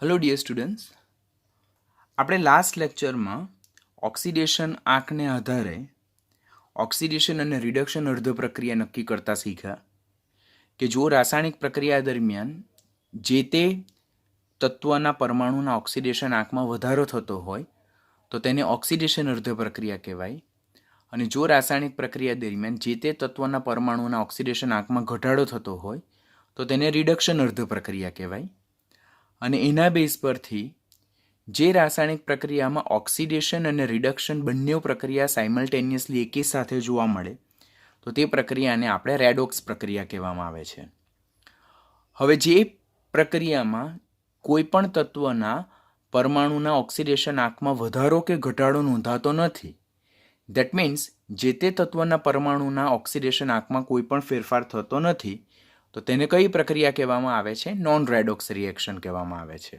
Hello dear students, આપણે last લેક્ચરમાં oxidation આંકને આધારે ઓક્સિડેશન અને રિડક્શન અર્ધ પ્રક્રિયા નક્કી કરતા શીખ્યા કે જો રાસાયણિક પ્રક્રિયા દરમિયાન જે તે તત્વના પરમાણુના ઓક્સિડેશન આંકમાં વધારો થતો હોય તો તેને ઓક્સિડેશન અર્ધ પ્રક્રિયા કહેવાય, અને જો રાસાયણિક પ્રક્રિયા દરમિયાન જે તે તત્વના પરમાણુના ઓક્સિડેશન આંકમાં ઘટાડો થતો હોય તો તેને રિડક્શન અર્ધ પ્રક્રિયા કહેવાય. અને એના બેઝ પરથી જે રાસાયણિક પ્રક્રિયામાં ઓક્સિડેશન અને રિડક્શન બંને પ્રક્રિયા સાયમલ્ટેનિયસલી એકી સાથે જોવા મળે તો તે પ્રક્રિયાને આપણે રેડોક્સ પ્રક્રિયા કહેવામાં આવે છે. હવે જે પ્રક્રિયામાં કોઈ પણ તત્વના પરમાણુના ઓક્સિડેશન આંકમાં વધારો કે ઘટાડો નોંધાતો નથી, દેટ મીન્સ જે તે તત્વના પરમાણુના ઓક્સિડેશન આંકમાં કોઈ પણ ફેરફાર થતો નથી, તો તેને કઈ પ્રક્રિયા કહેવામાં આવે છે? નોન રેડોક્સ રિએક્શન કહેવામાં આવે છે.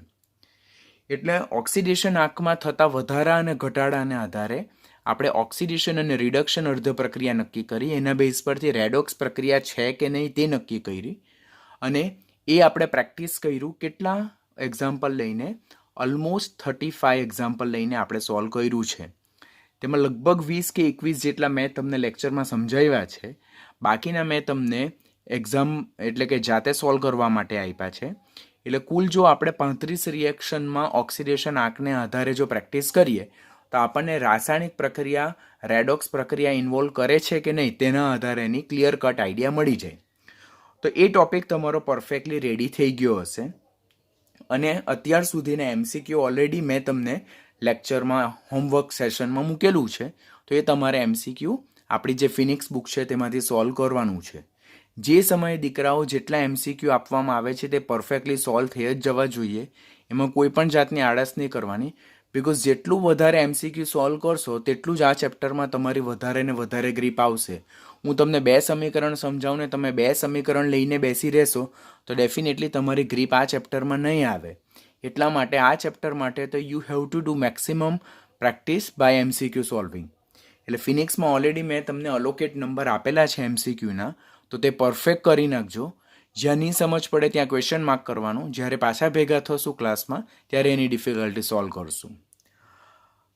એટલે ઓક્સિડેશન આંકમાં થતા વધારા અને ઘટાડાને આધારે આપણે ઓક્સિડેશન અને રિડક્શન અર્ધ પ્રક્રિયા નક્કી કરી, એના બેઝ પરથી રેડોક્સ પ્રક્રિયા છે કે નહીં તે નક્કી કરી, અને એ આપણે પ્રેક્ટિસ કર્યું. કેટલા એક્ઝામ્પલ લઈને? ઓલમોસ્ટ 35 એક્ઝામ્પલ લઈને આપણે સોલ્વ કર્યું છે. તેમાં લગભગ 20 કે 21 જેટલા મેં તમને લેક્ચરમાં સમજાવ્યા છે, બાકીના મેં તમને એક્ઝામ એટલે કે જાતે સોલ્વ કરવા માટે આપ્યા છે. એટલે કુલ જો આપણે 35 રિએક્શનમાં ઓક્સિડેશન આંકને આધારે જો પ્રેક્ટિસ કરીએ તો આપણને રાસાયણિક પ્રક્રિયા રેડોક્સ પ્રક્રિયા ઇન્વોલ્વ કરે છે કે નહીં તેના આધારે એની ક્લિયર કટ આઈડિયા મળી જાય. તો એ ટોપિક તમારો પરફેક્ટલી રેડી થઈ ગયો હશે, અને અત્યાર સુધીના MCQ ઓલરેડી મેં તમને લેક્ચરમાં હોમવર્ક સેશનમાં મૂકેલું છે, તો એ તમારે MCQ આપણી જે ફિનિક્સ બુક છે તેમાંથી સોલ્વ કરવાનું છે. જે સમયે દીકરાઓ જેટલા MCQ આપવામાં આવે છે તે પરફેક્ટલી સોલ્વ થઈ જ જવા જોઈએ, એમાં કોઈ પણ જાતની આળસ નહીં કરવાની, બિકોઝ જેટલું વધારે MCQ સોલ્વ કરશો તેટલું જ આ ચેપ્ટરમાં તમારી વધારે ને વધારે ગ્રીપ આવશે. હું તમને 2 સમીકરણ સમજાવું ને તમે 2 સમીકરણ લઈને બેસી રહેશો તો ડેફિનેટલી તમારી ગ્રીપ આ ચેપ્ટરમાં નહીં આવે. એટલા માટે આ ચેપ્ટર માટે તો you have to do maximum practice by MCQ solving. એટલે ફિનિક્સમાં ઓલરેડી મેં તમને અલોકેટ નંબર આપેલા છે MCQના, તો તે પરફેક્ટ કરી નાખજો. જ્યાં નહીં સમજ પડે ત્યાં ક્વેશ્ચન માર્ક કરવાનું. જ્યારે પાછા ભેગા થશું ક્લાસમાં ત્યારે એની ડિફિકલ્ટી સોલ્વ કરશું.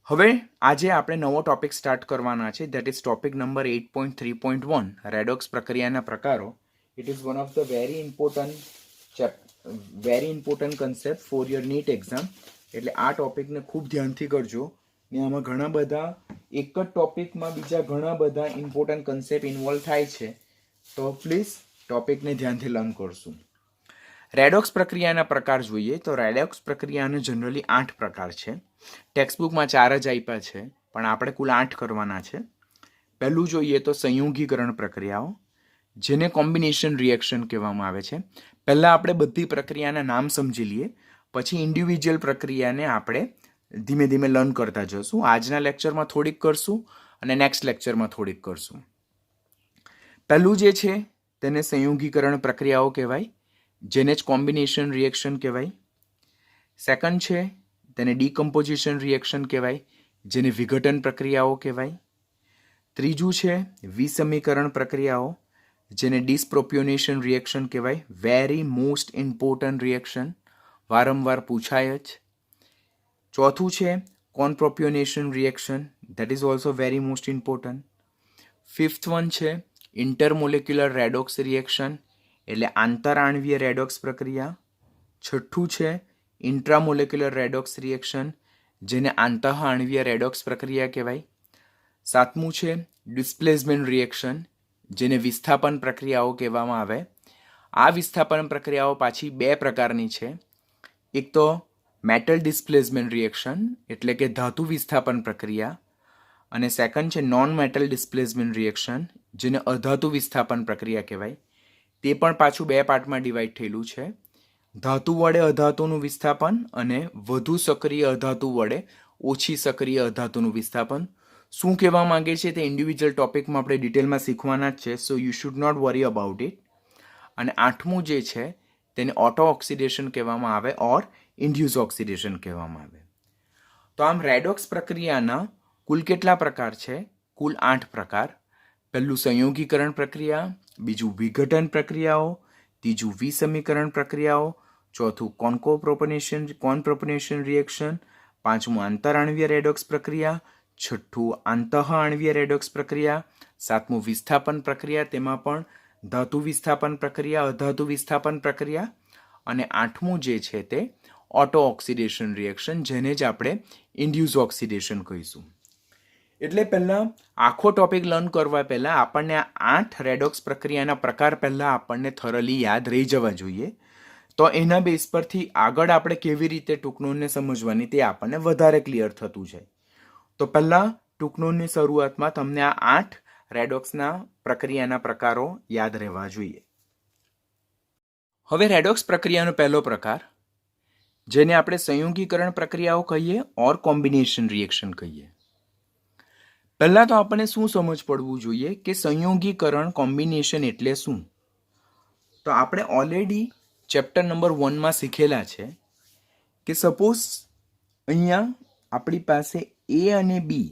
હવે આજે આપણે નવો ટોપિક સ્ટાર્ટ કરવાના છે, that is topic number 8.3.1 redox પ્રક્રિયાના પ્રકારો. It is one of the very important concept for your NEET exam. એટલે આ ટોપિકને ખૂબ ધ્યાનથી કરજો. ને આમાં ઘણા બધા એક જ ટોપિકમાં બીજા ઘણા બધા ઇમ્પોર્ટન્ટ કન્સેપ્ટ ઇન્વોલ્વ થાય છે, તો પ્લીઝ ટોપિકને ધ્યાનથી લર્ન કરશું. રેડોક્સ પ્રક્રિયાના પ્રકાર જોઈએ તો રેડોક્સ પ્રક્રિયાના જનરલી 8 પ્રકાર છે. ટેક્સ્ટબુકમાં 4 જ આપ્યા છે, પણ આપણે કુલ 8 કરવાના છે. પહેલું જોઈએ તો સંયોગીકરણ પ્રક્રિયાઓ, જેને કોમ્બિનેશન રિએક્શન કહેવામાં આવે છે. પહેલાં આપણે બધી પ્રક્રિયાના નામ સમજી લઈએ, પછી ઇન્ડિવિજ્યુઅલ પ્રક્રિયાને આપણે ધીમે ધીમે લર્ન કરતા જશું. આજના લેક્ચરમાં થોડીક કરશું અને નેક્સ્ટ લેક્ચરમાં થોડીક કરશું. પહેલું જે છે તેને સંયોગીકરણ પ્રક્રિયાઓ કહેવાય, જેને જ કોમ્બિનેશન રિએક્શન કહેવાય. સેકન્ડ છે તેને ડીકમ્પોઝિશન રિએક્શન કહેવાય, જેને વિઘટન પ્રક્રિયાઓ કહેવાય. ત્રીજું છે વિસમીકરણ પ્રક્રિયાઓ, જેને ડિસપ્રોપિયોનેશન રિએક્શન કહેવાય. વેરી મોસ્ટ ઇમ્પોર્ટન્ટ રિએક્શન, વારંવાર પૂછાય જ. ચોથું છે comproportionation reaction, that is also very most important. Fifth one છે ઇન્ટરમોલેક્યુલર રેડોક્સ રિએક્શન, એટલે આંતરઆણવીય રેડોક્સ પ્રક્રિયા. છઠ્ઠું છે ઇન્ટ્રામોલેક્યુલર રેડોક્સ રિએક્શન, જેને આંતઃઆણવીય રેડોક્સ પ્રક્રિયા કહેવાય. સાતમું છે ડિસ્પ્લેસમેન્ટ રિએક્શન, જેને વિસ્થાપન પ્રક્રિયાઓ કહેવામાં આવે. આ વિસ્થાપન પ્રક્રિયાઓ પાછી 2 પ્રકારની છે. એક તો મેટલ ડિસ્પ્લેસમેન્ટ રિએક્શન, એટલે કે ધાતુ વિસ્થાપન પ્રક્રિયા, અને સેકન્ડ છે નોન મેટલ ડિસ્પ્લેસમેન્ટ રિએક્શન, જેને અધાતુ વિસ્થાપન પ્રક્રિયા કહેવાય. તે પણ પાછું 2 પાર્ટમાં ડિવાઈડ થયેલું છે. ધાતુ વડે અધાતુનું વિસ્થાપન અને વધુ સક્રિય અધાતુ વડે ઓછી સક્રિય અધાતુનું વિસ્થાપન. શું કહેવા માંગે છે તે ઇન્ડિવિજ્યુઅલ ટોપિકમાં આપણે ડિટેલમાં શીખવાના જ છે, so you should not worry about it. અને આઠમું જે છે તેને ઓટો ઓક્સિડેશન કહેવામાં આવે ઓર ઇન્ડ્યુસ ઓક્સિડેશન કહેવામાં આવે. તો આમ રેડોક્સ પ્રક્રિયાના કુલ કેટલા પ્રકાર છે? કુલ 8 પ્રકાર. પહેલું સંયોગીકરણ પ્રક્રિયા, બીજું વિઘટન પ્રક્રિયાઓ, ત્રીજું વિસમીકરણ પ્રક્રિયાઓ, ચોથું કોનપ્રોપનેશન રિએક્શન, પાંચમું આંતરાણવીય રેડોક્સ પ્રક્રિયા, છઠ્ઠું આંતઃઆણવીય રેડોક્સ પ્રક્રિયા, સાતમું વિસ્થાપન પ્રક્રિયા, તેમાં પણ ધાતુ વિસ્થાપન પ્રક્રિયા, અધાતુ વિસ્થાપન પ્રક્રિયા, અને આઠમું જે છે તે ઓટો ઓક્સિડેશન રિએક્શન, જેને જ આપણે ઇન્ડ્યુસ ઓક્સિડેશન કહીશું. એટલે પહેલાં આખો ટોપિક લર્ન કરવા પહેલાં આપણને આ 8 રેડોક્સ પ્રક્રિયાના પ્રકાર પહેલાં આપણને થરલી યાદ રહી જવા જોઈએ. તો એના બેઝ પરથી આગળ આપણે કેવી રીતે ટૂંકનોંધને સમજવાની તે આપણને વધારે ક્લિયર થતું જાય. તો પહેલાં ટૂંકનોંધની શરૂઆતમાં તમને આ 8 રેડોક્સના પ્રક્રિયાના પ્રકારો યાદ રહેવા જોઈએ. હવે રેડોક્સ પ્રક્રિયાનો પહેલો પ્રકાર, જેને આપણે સંયોગીકરણ પ્રક્રિયાઓ કહીએ ઓર કોમ્બિનેશન રિએક્શન કહીએ. પહેલાં તો આપણને શું સમજ પડવું જોઈએ કે સંયોગીકરણ કોમ્બિનેશન એટલે શું. તો આપણે ઓલરેડી ચેપ્ટર નંબર 1માં શીખેલા છે કે સપોઝ અહીંયા આપણી પાસે એ અને બી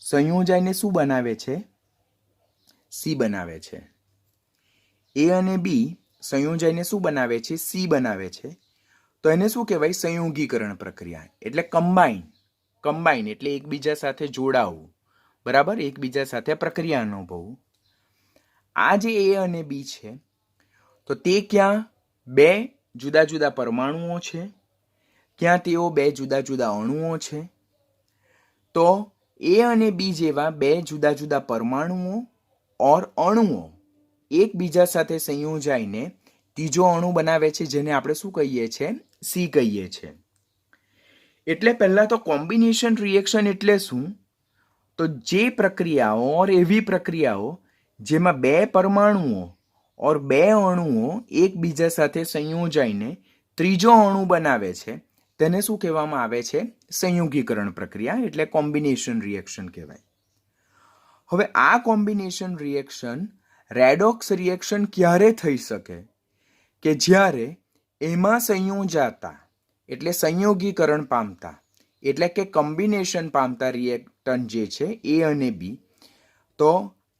સંયોજાઈને શું બનાવે છે? સી બનાવે છે. એ અને બી સંયોજાઈને શું બનાવે છે? સી બનાવે છે. તો એને શું કહેવાય? સંયોગીકરણ પ્રક્રિયા. એટલે કમ્બાઈન એટલે એકબીજા સાથે જોડાવું, બરાબર, એકબીજા સાથે પ્રક્રિયા અનુભવવું. આ જે એ અને બી છે, તો તે ક્યાં બે જુદા જુદા પરમાણુઓ છે, ક્યાં તેઓ બે જુદા જુદા અણુઓ છે. તો એ અને બી જેવા બે જુદા જુદા પરમાણુઓ ઓર અણુઓ એકબીજા સાથે સંયોજાઈને ત્રીજો અણુ બનાવે છે, જેને આપણે શું કહીએ છીએ? સી કહીએ છીએ. એટલે પહેલા તો કોમ્બિનેશન રિએક્શન એટલે શું? તો જે પ્રક્રિયાઓ ઓર એવી પ્રક્રિયાઓ જેમાં બે પરમાણુઓ ઓર બે અણુઓ એકબીજા સાથે સંયોજાઈને ત્રીજો અણુ બનાવે છે, તેને શું કહેવામાં આવે છે? સંયોગીકરણ પ્રક્રિયા, એટલે કોમ્બિનેશન રિએક્શન કહેવાય. હવે આ કોમ્બિનેશન રિએક્શન રેડોક્સ રિએક્શન ક્યારે થઈ શકે? કે જ્યારે એમાં સંયોજાતા એટલે સંયોગીકરણ પામતા એટલે કે કોમ્બિનેશન પામતા રિએક્ટન્ટ જે છે એ અને બી, તો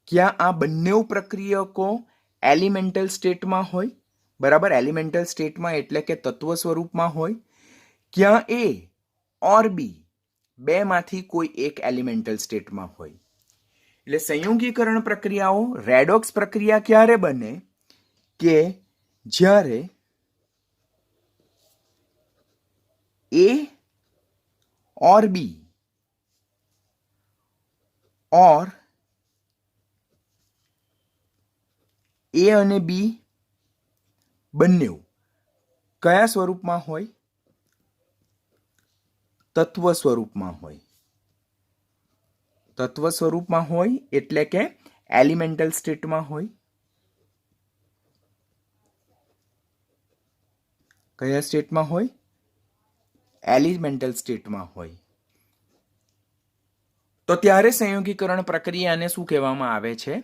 ક્યાં આ બંને પ્રક્રિયકો એલિમેન્ટલ સ્ટેટમાં હોય, બરાબર, એલિમેન્ટલ સ્ટેટમાં એટલે કે તત્વ સ્વરૂપમાં હોય, ક્યાં એ ઓર બી બેમાંથી કોઈ એક એલિમેન્ટલ સ્ટેટમાં હોય. એટલે સંયોગીકરણ પ્રક્રિયાઓ રેડોક્સ પ્રક્રિયા ક્યારે બને? કે જ્યારે એ और बी और ए અને બી બંને કયા સ્વરૂપમાં હોય? તત્વ સ્વરૂપમાં હોય. તત્વ સ્વરૂપમાં હોય એટલે કે એલિમેન્ટલ સ્ટેટમાં હોય. કયા સ્ટેટમાં હોય? એલિમેન્ટલ સ્ટેટમાં હોય. તો ત્યારે સંયોગીકરણ પ્રક્રિયાને શું કહેવામાં આવે છે?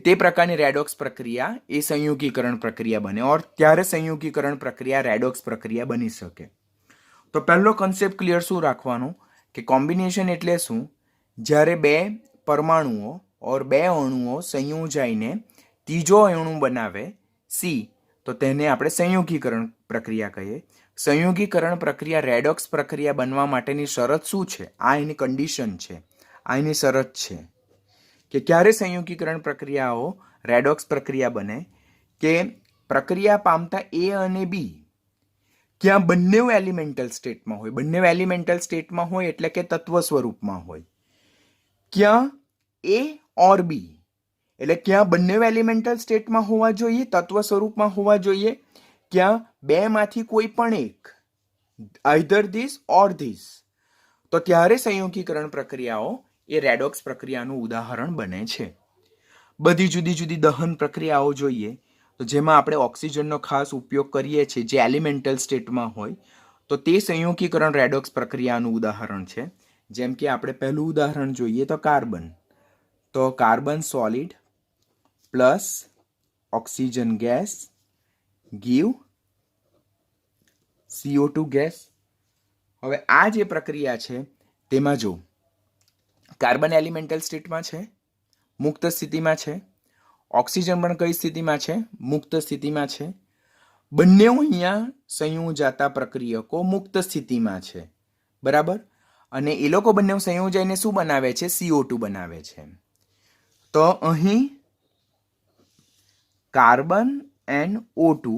તે પ્રકારની રેડોક્સ પ્રક્રિયા એ સંયોગીકરણ પ્રક્રિયા બને, ઓર ત્યારે સંયોગીકરણ પ્રક્રિયા રેડોક્સ પ્રક્રિયા બની શકે. તો પહેલો કન્સેપ્ટ ક્લિયર શું રાખવાનો? કે કોમ્બિનેશન એટલે શું? જ્યારે બે પરમાણુઓ ઓર બે અણુઓ સંયોજાઈને ત્રીજો અણુ બનાવે સી, તો તેને આપણે સંયોગીકરણ પ્રક્રિયા કહીએ. સંયોગીકરણ પ્રક્રિયા રેડોક્સ પ્રક્રિયા બનવા માટેની શરત શું છે? આ એની કન્ડિશન છે, આ એની શરત છે કે ક્યારે સંયોગીકરણ પ્રક્રિયાઓ રેડોક્સ પ્રક્રિયા બને? કે પ્રક્રિયા પામતા એ અને બી ક્યાં બંને એલિમેન્ટલ સ્ટેટમાં હોય. બંને એલિમેન્ટલ સ્ટેટમાં હોય એટલે કે તત્વ સ્વરૂપમાં હોય. ક્યાં એ ઓર બી એટલે ક્યાં બંને એલિમેન્ટલ સ્ટેટમાં હોવા જોઈએ, તત્વ સ્વરૂપમાં હોવા જોઈએ. ક્યાં બેમાંથી કોઈ પણ એક, આઈધર ધીસ ઓર ધીસ. તો ત્યારે સંયોગીકરણ પ્રક્રિયાઓ એ રેડોક્સ પ્રક્રિયાનું ઉદાહરણ બને છે. બધી જુદી જુદી દહન પ્રક્રિયાઓ જોઈએ તો જેમાં આપણે ઓક્સિજનનો ખાસ ઉપયોગ કરીએ છીએ, જે એલિમેન્ટલ સ્ટેટમાં હોય, તો તે સંયોગીકરણ રેડોક્સ પ્રક્રિયાનું ઉદાહરણ છે. જેમ કે આપણે પહેલું ઉદાહરણ જોઈએ તો કાર્બન. તો carbon solid plus oxygen gas give CO2 gas. હવે આ જે પ્રક્રિયા છે તેમાં જો કાર્બન એલિમેન્ટલ સ્ટેટમાં છે, મુક્ત સ્થિતિમાં છે. ઓક્સિજન પણ કઈ સ્થિતિમાં છે? મુક્ત સ્થિતિમાં છે. બંને અહીંયા સંયોજાતા પ્રક્રિયકો મુક્ત સ્થિતિમાં છે, બરાબર, અને એ લોકો બંને સંયોજાઈને શું બનાવે છે? CO2 બનાવે છે. તો અહીં કાર્બન એન્ડ O2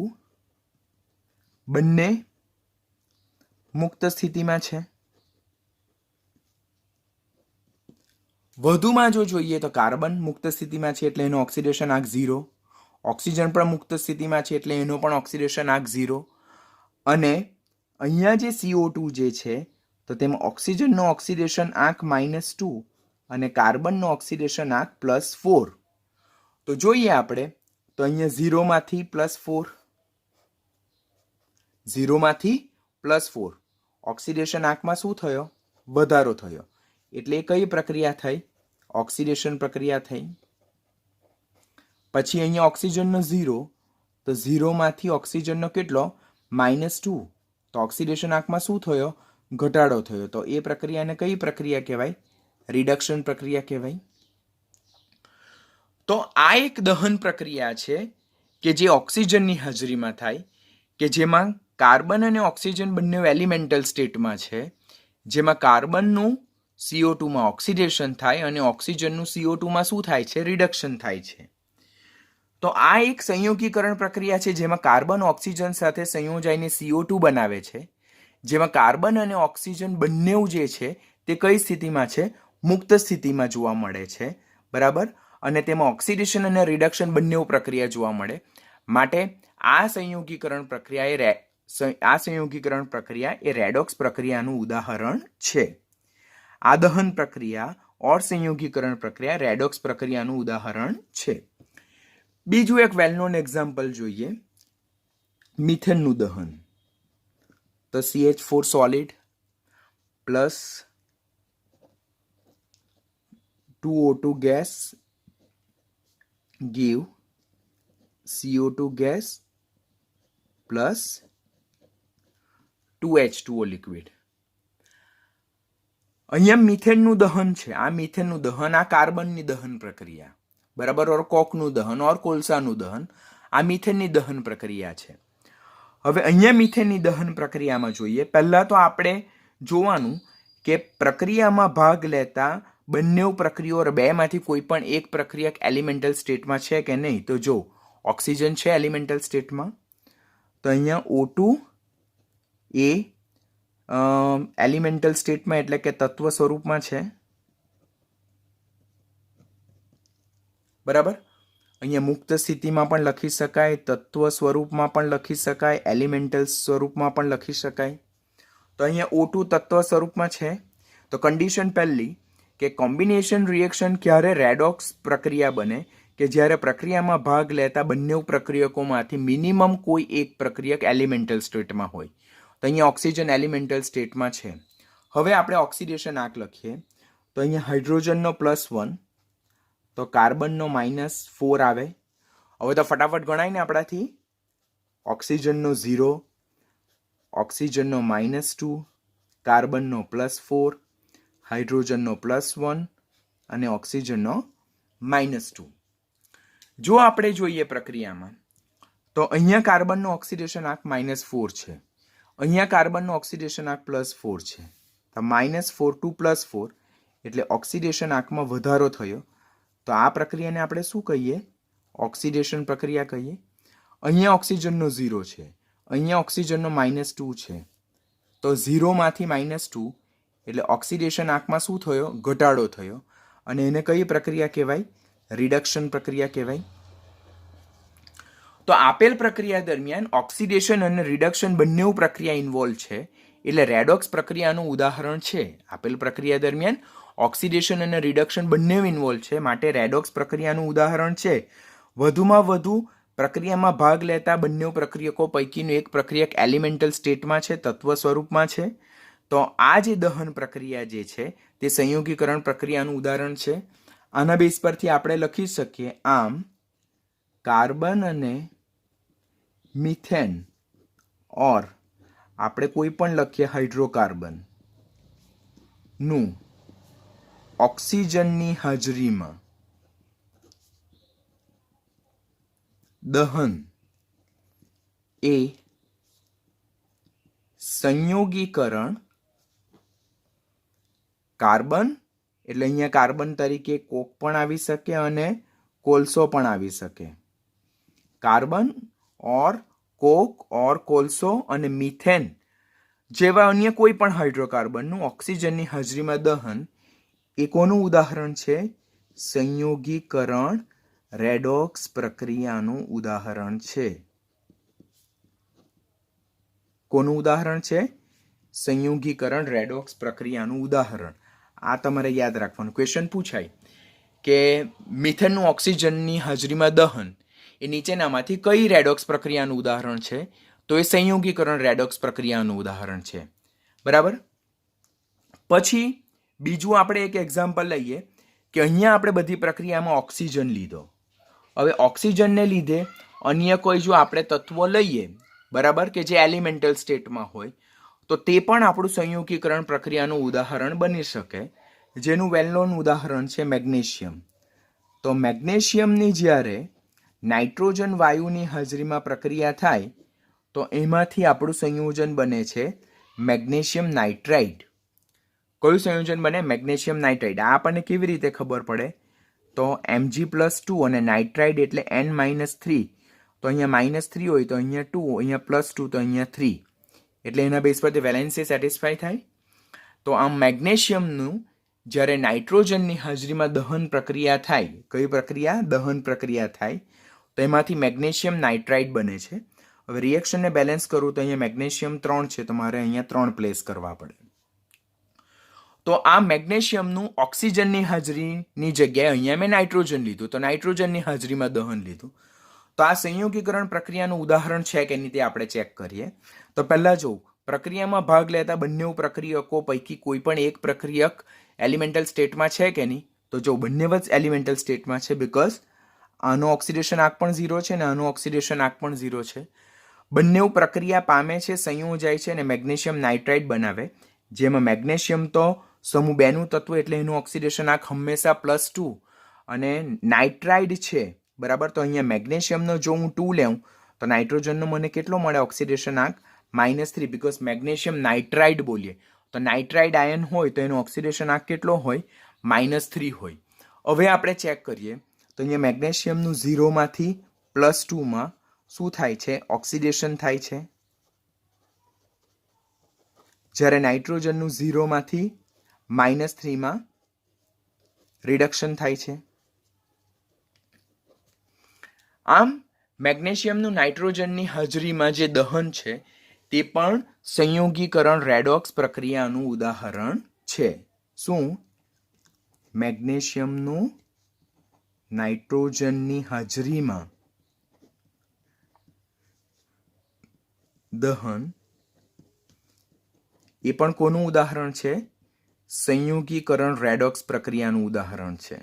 બંને મુક્ત સ્થિતિમાં છે. વધુમાં જો જોઈએ તો કાર્બન મુક્ત સ્થિતિમાં છે એટલે એનો ઓક્સિડેશન આંક 0, ઓક્સિજન પણ મુક્ત સ્થિતિમાં છે એટલે એનો પણ ઓક્સિડેશન આંક 0, અને અહીંયા જે CO2 જે છે તો તેમાં ઓક્સિજનનો ઓક્સિડેશન આંક -2 અને કાર્બનનો ઓક્સિડેશન આંક +4. તો જોઈએ આપણે તો અહીંયા 0 માંથી +4, 0 માંથી +4, ઓક્સિડેશન આંકમાં શું થયો? વધારો થયો. એટલે કઈ પ્રક્રિયા થઈ? ઓક્સિડેશન પ્રક્રિયા થઈ. પછી અહીંયા ઓક્સિજનનો 0, તો 0 માંથી ઓક્સિજનનો કેટલો? -2, તો ઓક્સિડેશન આંકમાં શું થયો? ઘટાડો થયો. તો એ પ્રક્રિયાને કઈ પ્રક્રિયા કહેવાય? રિડક્શન પ્રક્રિયા કહેવાય. તો આ એક દહન પ્રક્રિયા છે કે જે ઓક્સિજનની હાજરીમાં થાય, કે જેમાં કાર્બન અને ઓક્સિજન બંને એલિમેન્ટલ સ્ટેટમાં છે, જેમાં કાર્બનનું CO2 માં ઓક્સિડેશન થાય અને ઓક્સિજનનું CO2 માં શું થાય છે? રિડક્શન થાય છે. તો આ એક સંયોગીકરણ પ્રક્રિયા છે જેમાં કાર્બન ઓક્સિજન સાથે સંયોજાઈને CO2 બનાવે છે, જેમાં કાર્બન અને ઓક્સિજન બંને જે છે તે કઈ સ્થિતિમાં છે? મુક્ત સ્થિતિમાં જોવા મળે છે, બરાબર, અને તેમાં ઓક્સિડેશન અને રિડક્શન બંને પ્રક્રિયા જોવા મળે. માટે આ સંયોગીકરણ પ્રક્રિયા એ રેડોક્સ પ્રક્રિયાનું ઉદાહરણ છે. આદહન પ્રક્રિયા ઓર સંયોગીકરણ પ્રક્રિયા રેડોક્સ પ્રક્રિયાનું ઉદાહરણ છે. બીજું એક વેલ નોન એક્ઝામ્પલ જોઈએ, મિથેનનું દહન. તો CH4 solid plus 2O2 gas give CO2 gas plus 2H2O liquid. અહીંયા મિથેનનું દહન છે. આ મિથેનનું દહન, આ કાર્બનની દહન પ્રક્રિયા, બરાબર, ઓર કોકનું દહન ઓર કોલસાનું દહન, આ મિથેનની દહન પ્રક્રિયા છે. હવે અહીંયા મિથેનની દહન પ્રક્રિયામાં જોઈએ, પહેલા તો આપણે જોવાનું કે પ્રક્રિયામાં ભાગ લેતા બંને પ્રક્રિયાઓ બેમાંથી કોઈ પણ એક પ્રક્રિયા એલિમેન્ટલ સ્ટેટમાં છે કે નહીં. તો જો ઓક્સિજન છે એલિમેન્ટલ સ્ટેટમાં, તો અહીંયા O2 એ એલિમેન્ટલ સ્ટેટમાં એટલે કે તત્વ સ્વરૂપમાં છે, બરાબર. અહીંયા મુક્ત સ્થિતિમાં પણ લખી શકાય, તત્વ સ્વરૂપમાં પણ લખી શકાય, એલિમેન્ટલ સ્વરૂપમાં પણ લખી શકાય. તો અહીંયા O2 તત્વ સ્વરૂપમાં છે. તો કન્ડિશન પહેલી કે કોમ્બિનેશન રિએક્શન ક્યારે રેડોક્સ પ્રક્રિયા બને? કે જ્યારે પ્રક્રિયામાં ભાગ લેતા બંને પ્રક્રિયકોમાંથી મિનિમમ કોઈ એક પ્રક્રિયક એલિમેન્ટલ સ્ટેટમાં હોય. તો અહીંયા ઓક્સિજન એલિમેન્ટલ સ્ટેટમાં છે. હવે આપણે ઓક્સિડેશન આંક લખીએ. તો અહીંયા હાઇડ્રોજનનો +1, તો કાર્બનનો -4 આવે. હવે તો ફટાફટ ગણાય ને આપણાથી. ઓક્સિજનનો 0, ઓક્સિજનનો -2, કાર્બનનો +4, હાઇડ્રોજનનો +1 અને ઓક્સિજનનો -2. જો આપણે જોઈએ પ્રક્રિયામાં, તો અહીંયા કાર્બનનો ઓક્સિડેશન આંક -4 છે, અહીંયા કાર્બનનો ઓક્સિડેશન આંક +4 છે. તો -4 to +4 એટલે ઓક્સિડેશન આંકમાં વધારો થયો. તો આ પ્રક્રિયાને આપણે શું કહીએ? ઓક્સિડેશન પ્રક્રિયા કહીએ. અહીંયા ઓક્સિજનનો 0 છે, અહીંયા ઓક્સિજનનો -2 છે. તો 0 માંથી -2 એટલે ઓક્સિડેશન આંકમાં શું થયો? ઘટાડો થયો. અને એને કઈ પ્રક્રિયા કહેવાય? રિડક્શન પ્રક્રિયા કહેવાય. તો આપેલ પ્રક્રિયા દરમિયાન ઓક્સિડેશન અને રિડક્શન બંને પ્રક્રિયા ઇન્વોલ્વ છે, એટલે રેડોક્સ પ્રક્રિયાનું ઉદાહરણ છે. આપેલ પ્રક્રિયા દરમિયાન ઓક્સિડેશન અને રિડક્શન બંને ઇન્વોલ્વ છે, માટે રેડોક્સ પ્રક્રિયાનું ઉદાહરણ છે. વધુમાં વધુ પ્રક્રિયામાં ભાગ લેતા બંને પ્રક્રિયકો પૈકીનું એક પ્રક્રિયક એલિમેન્ટલ સ્ટેટમાં છે, તત્વ સ્વરૂપમાં છે. તો આ જે દહન પ્રક્રિયા જે છે તે સંયોગીકરણ પ્રક્રિયાનું ઉદાહરણ છે. આના બેઝ પરથી આપણે લખી શકીએ, આમ કાર્બન અને મિથેન ઓર આપણે કોઈ પણ લખીએ હાઇડ્રોકાર્બન નું ઓક્સિજનની હાજરીમાં દહન એ સંયોગીકરણ કાર્બન, એટલે અહીંયા કાર્બન તરીકે કોક પણ આવી શકે અને કોલસો પણ આવી શકે. કાર્બન ઓર કોક ઓર કોલસો અને મિથેન જેવા અન્ય કોઈ પણ હાઇડ્રોકાર્બનનું ઓક્સિજનની હાજરીમાં દહન એ કોનું ઉદાહરણ છે? સંયોગીકરણ રેડોક્સ પ્રક્રિયાનું ઉદાહરણ છે. કોનું ઉદાહરણ છે? સંયોગીકરણ રેડોક્સ પ્રક્રિયાનું ઉદાહરણ. આ તમારે યાદ રાખવાનું. ક્વેશ્ચન પૂછાય કે મિથેનનું ઓક્સિજનની હાજરીમાં દહન એ નીચેનામાંથી કઈ રેડોક્સ પ્રક્રિયાનું ઉદાહરણ છે? તો એ સંયોગીકરણ રેડોક્સ પ્રક્રિયાનું ઉદાહરણ છે. બરાબર. પછી બીજું આપણે એક એક્ઝામ્પલ લઈએ કે અહીંયા આપણે બધી પ્રક્રિયામાં ઓક્સિજન લીધો. હવે ઓક્સિજનને લીધે અન્ય કોઈ જો આપણે તત્વો લઈએ, બરાબર, કે જે એલિમેન્ટલ સ્ટેટમાં હોય, તો તે પણ આપણું સંયોગીકરણ પ્રક્રિયાનું ઉદાહરણ બની શકે, જેનું વેલ નોન ઉદાહરણ છે મેગ્નેશિયમ. તો મેગ્નેશિયમની જ્યારે નાઇટ્રોજન વાયુની હાજરીમાં પ્રક્રિયા થાય તો એમાંથી આપણું સંયોજન બને છે મેગ્નેશિયમ નાઇટ્રાઇડ. કયું સંયોજન બને? Magnesium nitride. આ આપણને કેવી રીતે ખબર પડે? તો Mg+2 અને નાઇટ્રાઇડ એટલે N-3. તો અહીંયા -3 હોય તો અહીંયા 2, અહીંયા +2 તો અહીંયા 3, એટલે એના બેઝ પરથી વેલેન્સી સેટિસ્ફાય થાય. તો આમ મેગ્નેશિયમનું જ્યારે નાઇટ્રોજનની હાજરીમાં દહન પ્રક્રિયા થાય, કઈ પ્રક્રિયા? દહન પ્રક્રિયા થાય, તો એમાંથી મેગ્નેશિયમ નાઇટ્રાઇડ બને છે. હવે રિએક્શનને બેલેન્સ કરું તો અહીંયા મેગ્નેશિયમ 3 છે, તો મારે અહીંયા 3 પ્લેસ કરવા પડે. તો આ મેગ્નેશિયમનું ઓક્સિજનની હાજરીની જગ્યાએ અહીંયા મેં નાઇટ્રોજન લીધું, તો નાઇટ્રોજનની હાજરીમાં દહન લીધું. તો આ સંયોગીકરણ પ્રક્રિયાનું ઉદાહરણ છે કે નહીં તે આપણે ચેક કરીએ. તો પહેલાં જો પ્રક્રિયામાં ભાગ લેતા બંને પ્રક્રિયકો પૈકી કોઈ પણ એક પ્રક્રિયક એલિમેન્ટલ સ્ટેટમાં છે કે નહીં? તો જો બંને જ એલિમેન્ટલ સ્ટેટમાં છે, બીકોઝ આનો ઓક્સિડેશન આંક પણ 0 છે અને આનો ઓક્સિડેશન આંક પણ 0 છે. બંને પ્રક્રિયા પામે છે, સંયોજાય છે અને મેગ્નેશિયમ નાઇટ્રાઇડ બનાવે, જેમાં મેગ્નેશિયમ તો સમૂહ 2 નું તત્વ એટલે એનું ઓક્સિડેશન આંક હંમેશા +2 અને નાઇટ્રાઇડ છે, બરાબર. તો અહીંયા મેગ્નેશિયમનો જો હું 2 લેઉં તો નાઇટ્રોજનનો મને કેટલો મળે ઓક્સિડેશન આંક? -3, બીકોઝ મેગ્નેશિયમ નાઇટ્રાઇડ બોલીએ તો નાઇટ્રાઇડ આયન હોય તો એનો ઓક્સિડેશન આંક કેટલો હોય? -3 હોય. હવે આપણે ચેક કરીએ તો અહીંયા મેગ્નેશિયમનું 0 માંથી +2 માં શું થાય છે? ઓક્સિડેશન થાય છે. જ્યારે નાઇટ્રોજનનું 0 માંથી -3 માં રિડક્શન થાય છે. આમ મેગ્નેશિયમનું નાઇટ્રોજનની હાજરીમાં જે દહન છે તે પણ સંયોગીકરણ રેડોક્સ પ્રક્રિયાનું ઉદાહરણ છે. શું? મેગ્નેશિયમનું નાઇટ્રોજનની હાજરીમાં દહન એ પણ કોનું ઉદાહરણ છે? સંયોગીકરણ રેડોક્સ પ્રક્રિયાનું ઉદાહરણ છે.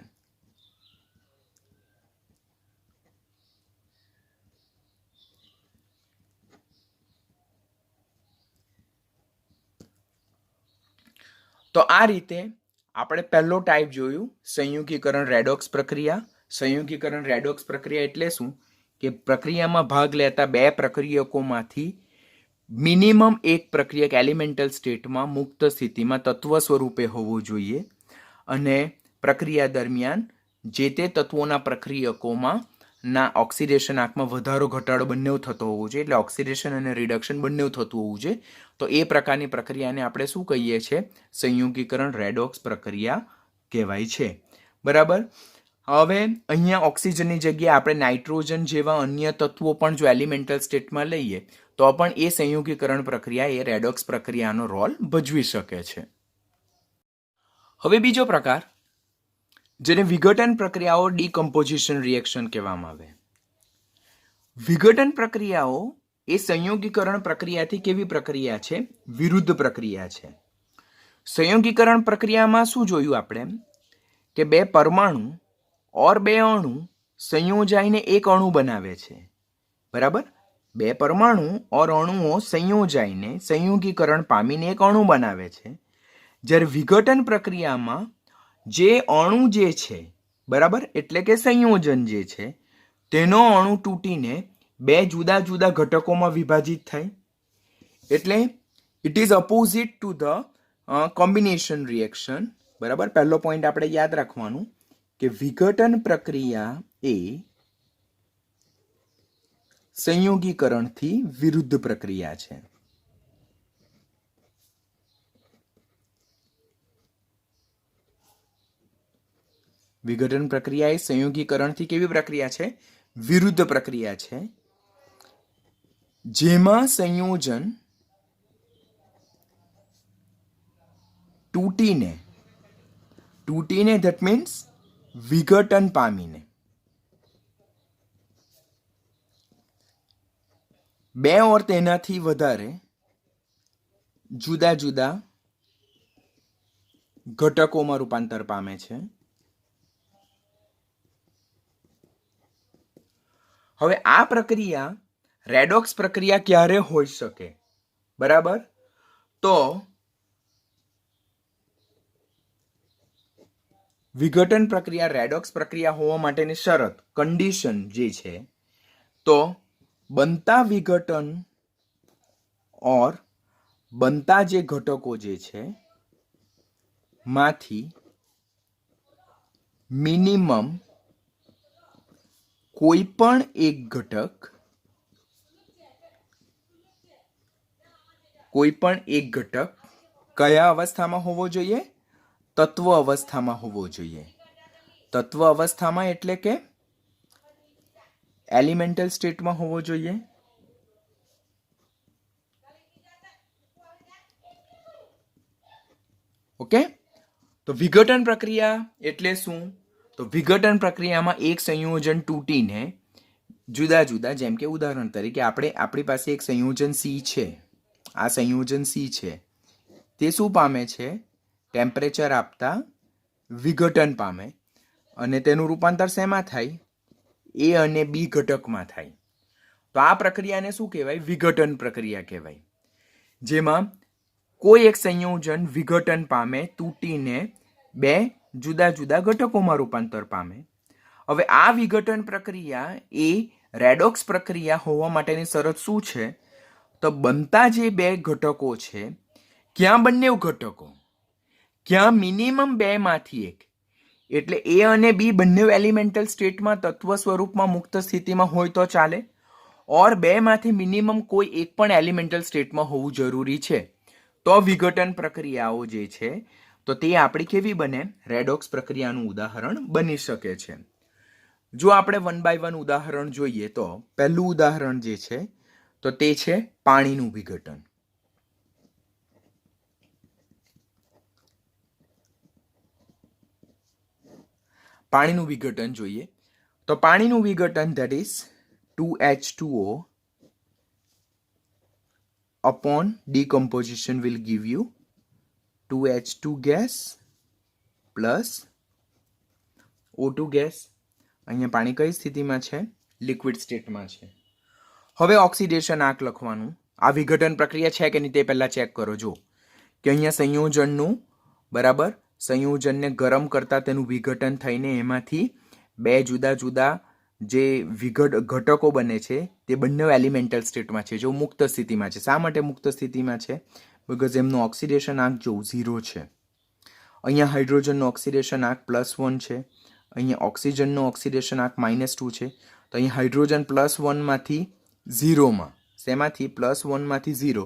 તો આ રીતે આપણે પહેલો ટાઈપ જોયું સંયોગીકરણ રેડોક્સ પ્રક્રિયા. સંયોગીકરણ રેડોક્સ પ્રક્રિયા એટલે શું? કે પ્રક્રિયામાં ભાગ લેતા બે પ્રક્રિયકોમાંથી મિનિમમ એક પ્રક્રિયક એલિમેન્ટલ સ્ટેટમાં મુક્ત સ્થિતિમાં તત્વ સ્વરૂપે હોવું જોઈએ અને પ્રક્રિયા દરમિયાન જે તે તત્વોના પ્રક્રિયકોમાં ના ઓક્સિડેશન આંકમાં વધારો ઘટાડો બંને થતો હોવો જોઈએ, એટલે ઓક્સિડેશન અને રિડક્શન બંને થતું હોવું જોઈએ. તો એ પ્રકારની પ્રક્રિયાને આપણે શું કહીએ છીએ? સંયોગીકરણ રેડોક્સ પ્રક્રિયા કહેવાય છે. બરાબર. હવે અહીંયા ઓક્સિજનની જગ્યાએ આપણે નાઇટ્રોજન જેવા અન્ય તત્વો પણ જો એલિમેન્ટલ સ્ટેટમાં લઈએ તો પણ એ સંયોગીકરણ પ્રક્રિયા એ રેડોક્સ પ્રક્રિયાનો રોલ ભજવી શકે છે. હવે બીજો પ્રકાર જેને વિઘટન પ્રક્રિયાઓ ડીકમ્પોઝિશન રિએક્શન કહેવામાં આવે. વિઘટન પ્રક્રિયાઓ એ સંયોગીકરણ પ્રક્રિયાથી કેવી પ્રક્રિયા છે? વિરુદ્ધ પ્રક્રિયા છે. સંયોગીકરણ પ્રક્રિયામાં શું જોયું આપણે? કે બે પરમાણુ ઓર બે અણુ સંયોજાઈને એક અણુ બનાવે છે. બરાબર. બે પરમાણુ ઓર અણુઓ સંયોજાઈને સંયોગીકરણ પામીને એક અણુ બનાવે છે. જ્યારે વિઘટન પ્રક્રિયામાં જે અણુ જે છે, બરાબર, એટલે કે સંયોજન જે છે તેનો અણુ તૂટીને બે જુદા જુદા ઘટકોમાં વિભાજિત થાય, એટલે it is opposite to the combination reaction. બરાબર, પહેલો પોઈન્ટ આપણે યાદ રાખવાનું કે વિઘટન પ્રક્રિયા એ સંયોગીકરણથી વિરુદ્ધ પ્રક્રિયા છે. વિઘટન પ્રક્રિયા એ સંયોગીકરણથી કેવી પ્રક્રિયા છે? વિરુદ્ધ પ્રક્રિયા છે, જેમાં સંયોજન તૂટીને ધેટ મીન્સ વિઘટન પામીને બે ઓર તેનાથી વધારે જુદા જુદા ઘટકોમાં રૂપાંતર પામે છે. હવે આ પ્રક્રિયા રેડોક્સ પ્રક્રિયા ક્યારે હોઈ શકે? બરાબર, તો વિઘટન પ્રક્રિયા રેડોક્સ પ્રક્રિયા હોવા માટેની શરત, કન્ડિશન જે છે, તો બનતા વિઘટન ઓર બનતા જે ઘટકો જે છે માંથી મિનિમમ કોઈ પણ એક ઘટક કયા અવસ્થામાં હોવો જોઈએ? તત્વ અવસ્થામાં હોવો જોઈએ. તત્વ અવસ્થામાં એટલે કે એલિમેન્ટલ સ્ટેટમાં હોવો જોઈએ. ઓકે, તો વિઘટન પ્રક્રિયા એટલે શું? તો વિઘટન પ્રક્રિયામાં એક સંયોજન તૂટીને જુદા જુદા, જેમ કે ઉદાહરણ તરીકે આપણી પાસે એક સંયોજન સી છે. આ સંયોજન સી છે તે શું પામે છે? ટેમ્પરેચર આપતા વિઘટન પામે અને તેનું રૂપાંતર શેમાં થાય? એ અને બી ઘટકમાં થાય. તો આ પ્રક્રિયાને શું કહેવાય? વિઘટન પ્રક્રિયા કહેવાય, જેમાં કોઈ એક સંયોજન વિઘટન પામે, તૂટીને બે જુદા જુદા ઘટકોમાં રૂપાંતર પામે. હવે આ વિઘટન પ્રક્રિયા એ રેડોક્સ પ્રક્રિયા હોવા માટેની શરત શું છે? તો બનતા જે બે ઘટકો છે, ક્યાં બંને ઘટકો, ક્યાં મિનિમમ બે માંથી એક, એટલે એ અને બી બંને એલિમેન્ટલ સ્ટેટમાં તત્વ સ્વરૂપમાં મુક્ત સ્થિતિમાં હોય તો ચાલે, ઓર બે માંથી મિનિમમ કોઈ એક પણ એલિમેન્ટલ સ્ટેટમાં હોવું જરૂરી છે. તો વિઘટન પ્રક્રિયાઓ જે છે તો તે આપણી કેવી બને? રેડોક્સ પ્રક્રિયાનું ઉદાહરણ બની શકે છે. જો આપણે વન બાય વન ઉદાહરણ જોઈએ તો પહેલું ઉદાહરણ જે છે તો તે છે પાણીનું વિઘટન. પાણીનું વિઘટન જોઈએ તો પાણીનું વિઘટન that is 2H2O upon decomposition will give you 2H2 gas plus O2 gas. અહીંયા પાણી કઈ સ્થિતિમાં છે? લિક્વિડ સ્ટેટમાં છે. હવે ઓક્સિડેશન આંક લખવાનું. આ વિઘટન પ્રક્રિયા છે કે નહીં તે પહેલા ચેક કરો. જો કે અહીંયા સંયોજનનું, બરાબર, સંયોજનને ગરમ કરતા તેનું વિઘટન થઈને એમાંથી બે જુદા જુદા જે ઘટકો બને છે તે બંને એલિમેન્ટલ સ્ટેટમાં છે, જો મુક્ત સ્થિતિમાં છે. શા માટે મુક્ત સ્થિતિમાં છે? બીકોઝ એમનું ઓક્સિડેશન આંક જો 0 છે. અહીંયા હાઇડ્રોજનનો ઓક્સિડેશન આંક +1 છે, અહીંયા ઓક્સિજનનો ઓક્સિડેશન આંક -2 છે. તો અહીંયા હાઇડ્રોજન +1 માંથી 0માં, શેમાંથી? +1 માંથી 0,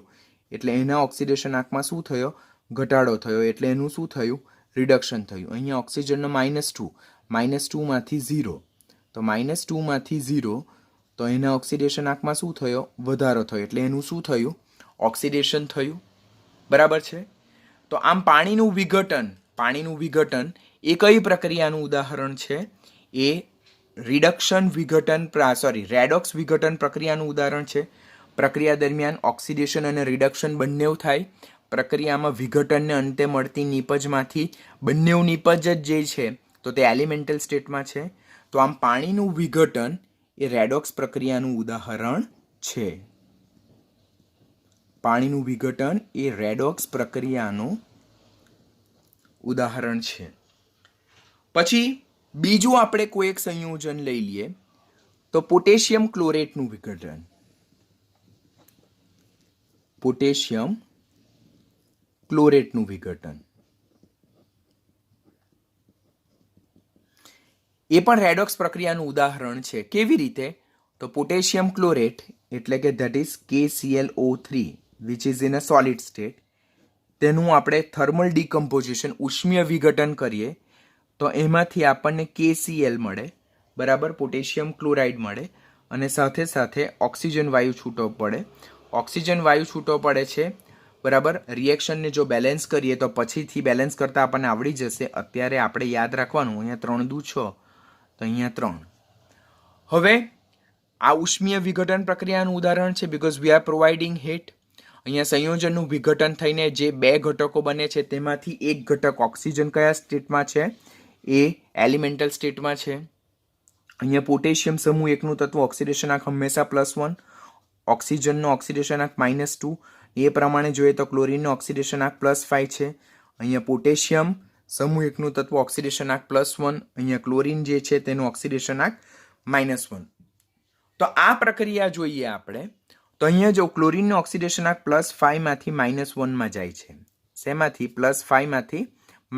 એટલે એના ઓક્સિડેશન આંકમાં શું થયો? ઘટાડો થયો, એટલે એનું શું થયું? રિડક્શન થયું. અહીંયા ઓક્સિજનનો -2 માંથી 0, તો -2 માંથી 0, તો એના ઓક્સિડેશન આંકમાં શું થયો? વધારો થયો, એટલે એનું શું થયું? ઓક્સિડેશન થયું. બરાબર છે. તો આમ પાણીનું વિઘટન એ કઈ પ્રક્રિયાનું ઉદાહરણ છે? એ રેડોક્સ વિઘટન પ્રક્રિયાનું ઉદાહરણ છે. પ્રક્રિયા દરમિયાન ઓક્સિડેશન અને રિડક્શન બંને થાય. પ્રક્રિયામાં વિઘટનને અંતે મળતી નીપજમાંથી બંને નીપજ જ જે છે તો તે એલિમેન્ટલ સ્ટેટમાં છે. તો આમ પાણીનું વિઘટન એ રેડોક્સ પ્રક્રિયાનું ઉદાહરણ છે. પાણીનું વિઘટન એ રેડોક્સ પ્રક્રિયાનું ઉદાહરણ છે. પછી બીજું આપણે કોઈ એક સંયોજન લઈ લઈએ તો પોટેશિયમ ક્લોરેટનું વિઘટન, પોટેશિયમ ક્લોરેટનું વિઘટન એ પણ રેડોક્સ પ્રક્રિયાનું ઉદાહરણ છે. કેવી રીતે? તો પોટેશિયમ ક્લોરેટ એટલે કે that is KClO3 which is in a solid state, તેનું આપણે થર્મલ ડિકમ્પોઝિશન ઉષ્મીય વિઘટન કરીએ તો એમાંથી આપણને KCl મળે, બરાબર, પોટેશિયમ ક્લોરાઇડ મળે, અને સાથે સાથે ઓક્સિજન વાયુ છૂટો પડે. ઓક્સિજન વાયુ છૂટો પડે છે, બરાબર. રિએક્શનને જો બેલેન્સ કરીએ તો પછીથી બેલેન્સ કરતાં આપણને આવડી જશે. અત્યારે આપણે યાદ રાખવાનું, અહીંયા 3 દુ 6 તો અહીંયા 3. હવે આ ઉષ્મીય વિઘટન પ્રક્રિયાનું ઉદાહરણ છે because we are providing heat. અહીંયા સંયોજનનું વિઘટન થઈને જે 2 ઘટકો બને છે તેમાંથી એક ઘટક ઓક્સિજન કયા સ્ટેટમાં છે? એ એલિમેન્ટલ સ્ટેટમાં છે. અહીંયા પોટેશિયમ સમૂહ એકનું તત્વ ઓક્સિડેશન આંક હંમેશા +1, ઓક્સિજનનો ઓક્સિડેશન આંક -2. એ પ્રમાણે જોઈએ તો ક્લોરીનનો ઓક્સિડેશન આંક +5 છે. અહીંયા પોટેશિયમ સમૂહ એકનું તત્વ ઓક્સિડેશન આંક +1, અહીંયા ક્લોરીન જે છે તેનું ઓક્સિડેશન આંક -1. તો આ પ્રક્રિયા જોઈએ આપણે તો અહીંયા જો ક્લોરીનનો ઓક્સિડેશન આંક +5 માંથી -1 જાય છે. શેમાંથી? +5 માંથી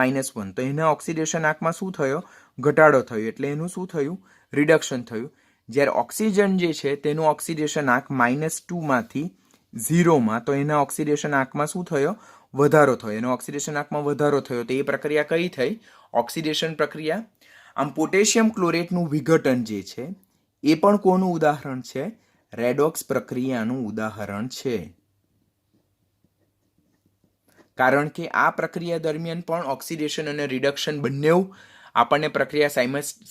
-1. તો એના ઓક્સિડેશન આંકમાં શું થયો? ઘટાડો થયો. એટલે એનું શું થયું? રિડક્શન થયું. જ્યારે ઓક્સિજન જે છે તેનું ઓક્સિડેશન આંક -2 માંથી 0 તો એના ઓક્સિડેશન આંકમાં શું થયો? વધારો થયો. એનો ઓક્સિડેશન આંકમાં વધારો થયો. તો એ પ્રક્રિયા કઈ થઈ? ઓક્સિડેશન પ્રક્રિયા. આમ પોટેશિયમ ક્લોરેટનું વિઘટન જે છે એ પણ કોનું ઉદાહરણ છે? રેડોક્સ પ્રક્રિયાનું ઉદાહરણ છે. કારણ કે આ પ્રક્રિયા દરમિયાન પણ ઓક્સિડેશન અને રિડક્શન બંને આપણને પ્રક્રિયા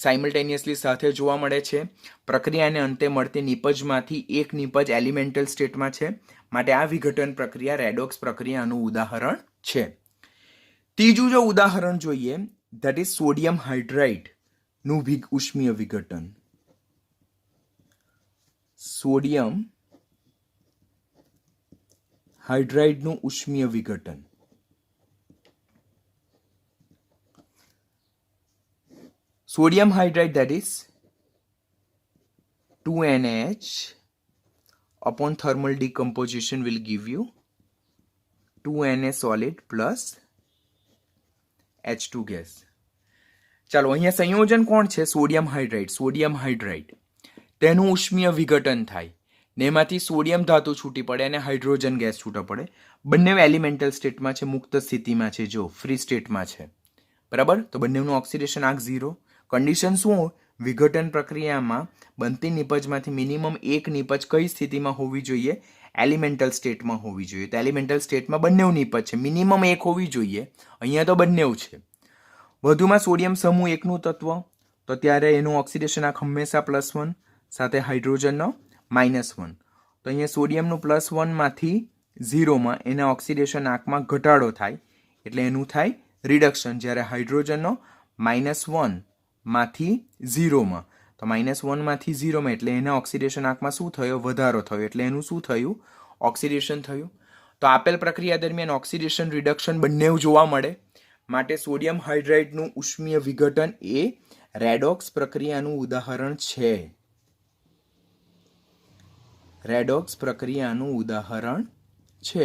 સાયમલ્ટેનિયસલી સાથે જોવા મળે છે. પ્રક્રિયાને અંતે મળતી નિપજમાંથી એક નિપજ એલિમેન્ટલ સ્ટેટમાં છે, માટે આ વિઘટન પ્રક્રિયા રેડોક્સ પ્રક્રિયાનું ઉદાહરણ છે. ત્રીજું જો ઉદાહરણ જોઈએ ધેટ ઇઝ સોડિયમ હાઇડ્રાઇડનું ઉષ્મીય વિઘટન. સોડિયમ હાઇડ્રાઇડનું ઉષ્મીય વિઘટન. Sodium hydride, that is 2NaH, upon thermal decomposition will give you 2Na solid plus H2 gas. ચાલો અહીંયા સંયોજન કોણ છે? Sodium hydride. સોડિયમ હાઇડ્રાઇડ તેનું ઉષ્મીય વિઘટન થાય ને એમાંથી સોડિયમ ધાતુ છૂટી પડે અને હાઇડ્રોજન ગેસ છૂટો પડે. બંને એલિમેન્ટલ સ્ટેટમાં છે, મુક્ત સ્થિતિમાં છે, જો ફ્રી સ્ટેટમાં છે, બરાબર. તો બંનેનું ઓક્સિડેશન આંક 0. કન્ડિશન શું? વિઘટન પ્રક્રિયામાં બનતી નિપજમાંથી મિનિમમ એક નિપજ કઈ સ્થિતિમાં હોવી જોઈએ? એલિમેન્ટલ સ્ટેટમાં હોવી જોઈએ. તો એલિમેન્ટલ સ્ટેટમાં બંને નિપજ છે, મિનિમમ એક હોવી જોઈએ. અહીંયા તો બંને છે. વધુમાં સોડિયમ સમૂહ એકનું તત્વ, તો ત્યારે એનું ઓક્સિડેશન આંક હંમેશા +1 સાથે હાઇડ્રોજનનો -1. તો અહીંયા સોડિયમનું +1 માંથી 0 એના ઓક્સિડેશન આંકમાં ઘટાડો થાય એટલે એનું થાય રિડક્શન. જ્યારે હાઇડ્રોજનનો -1 માંથી 0 તો -1 માંથી 0 એટલે એના ઓક્સિડેશન આંકમાં શું થયો? વધારો થયો. એટલે એનું શું થયું? ઓક્સિડેશન થયું. તો આપેલ પ્રક્રિયા દરમિયાન ઓક્સિડેશન રિડક્શન બંને જોવા મળે, માટે સોડિયમ હાઇડ્રાઇડનું ઉષ્મીય વિઘટન એ રેડોક્સ પ્રક્રિયાનું ઉદાહરણ છે. રેડોક્સ પ્રક્રિયાનું ઉદાહરણ છે.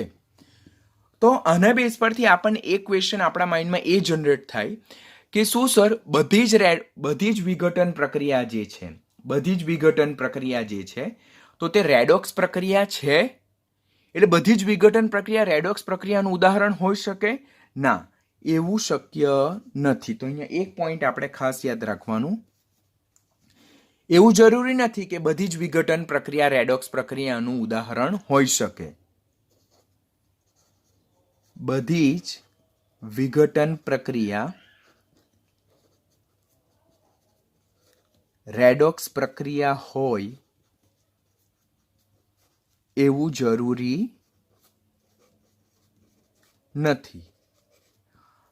તો આના બેઝ પરથી આપણને એક ક્વેશ્ચન આપણા માઇન્ડમાં એ જનરેટ થાય કે શું સર બધી જ વિઘટન પ્રક્રિયા જે છે, બધી જ વિઘટન પ્રક્રિયા જે છે તો તે રેડોક્સ પ્રક્રિયા છે? એટલે બધી જ વિઘટન પ્રક્રિયા રેડોક્સ પ્રક્રિયાનું ઉદાહરણ હોઈ શકે? ના, એવું શક્ય નથી. તો અહીંયા એક પોઈન્ટ આપણે ખાસ યાદ રાખવાનું, એવું જરૂરી નથી કે બધી જ વિઘટન પ્રક્રિયા રેડોક્સ પ્રક્રિયાનું ઉદાહરણ હોઈ શકે. બધી જ વિઘટન પ્રક્રિયા રેડોક્સ પ્રક્રિયા હોય એવું જરૂરી નથી.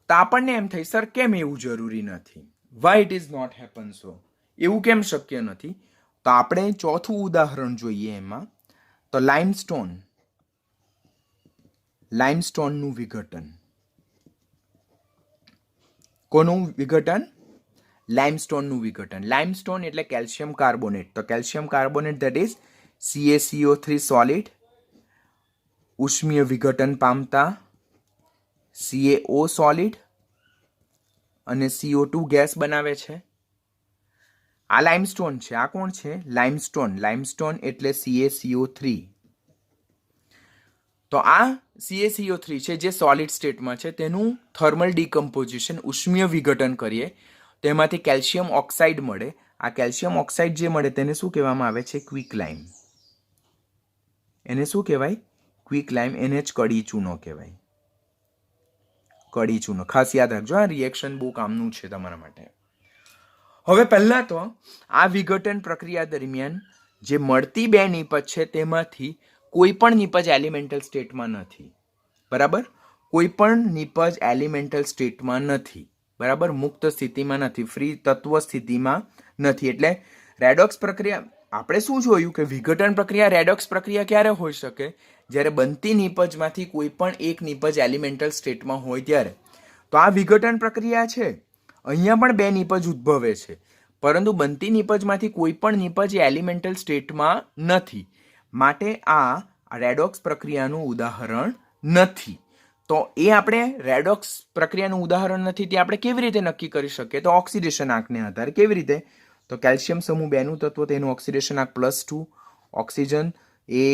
તો આપણને એમ થાય સર કેમ એવું જરૂરી નથી? Why it is not happen so? એવું કેમ શક્ય નથી? તો આપણે ચોથું ઉદાહરણ જોઈએ એમાં. તો લાઇમસ્ટોનનું વિઘટન. કોનું વિઘટન? લાઇમસ્ટોનનું વિઘટન. લાઇમસ્ટોન એટલે કેલ્શિયમ કાર્બોનેટ. તો calcium carbonate that is CaCO3 solid ઉષ્મીય વિઘટન પામતા CaO સોલિડ અને CO2 ગેસ બનાવે છે. આ લાઇમસ્ટોન છે. આ કોણ છે? લાઇમસ્ટોન. લાઇમસ્ટોન એટલે CaCO3. તો આ CaCO3 છે જે સોલિડ સ્ટેટમાં છે, તેનું થર્મલ ડિકમ્પોઝિશન ઉષ્મીય વિઘટન કરીએ તેમાંથી કેલ્શિયમ ઓક્સાઇડ મળે. આ કેલ્શિયમ ઓક્સાઇડ જે મળે તેને શું કહેવામાં આવે છે? ક્વિકલાઇમ. એને શું કહેવાય? ક્વિકલાઇમ. એને જ કડી ચૂનો કહેવાય. કડી ચૂનો ખાસ યાદ રાખજો. આ રિએક્શન બહુ કામનું છે તમારા માટે. હવે પહેલા તો આ વિઘટન પ્રક્રિયા દરમિયાન જે મળતી બે નિપજ છે તેમાંથી કોઈ પણ નિપજ એલિમેન્ટલ સ્ટેટમાં નથી. બરાબર? કોઈ પણ નિપજ એલિમેન્ટલ સ્ટેટમાં નથી. બરાબર? મુક્ત સ્થિતિમાં નથી, ફ્રી તત્વ સ્થિતિમાં નથી. એટલે રેડોક્સ પ્રક્રિયા આપણે શું જોયું કે વિઘટન પ્રક્રિયા રેડોક્સ પ્રક્રિયા ક્યારે હોઈ શકે? જ્યારે બનતી નિપજમાંથી કોઈ પણ એક નિપજ એલિમેન્ટલ સ્ટેટમાં હોય ત્યારે. તો આ વિઘટન પ્રક્રિયા છે. અહીંયા પણ બે નિપજ ઉદ્ભવે છે, પરંતુ બનતી નિપજમાંથી કોઈ પણ નિપજ એલિમેન્ટલ સ્ટેટમાં નથી. માટે આ રેડોક્સ પ્રક્રિયાનું ઉદાહરણ નથી. તો એ આપણે રેડોક્સ પ્રક્રિયાનું ઉદાહરણ નથી તે આપણે કેવી રીતે નક્કી કરી શકીએ? તો ઓક્સિડેશન આંકને આધારે. કેવી રીતે? તો કેલ્શિયમ સમૂહ 2 નું તત્વ, તેનું ઓક્સિડેશન આંક +2. ઓક્સિજન એ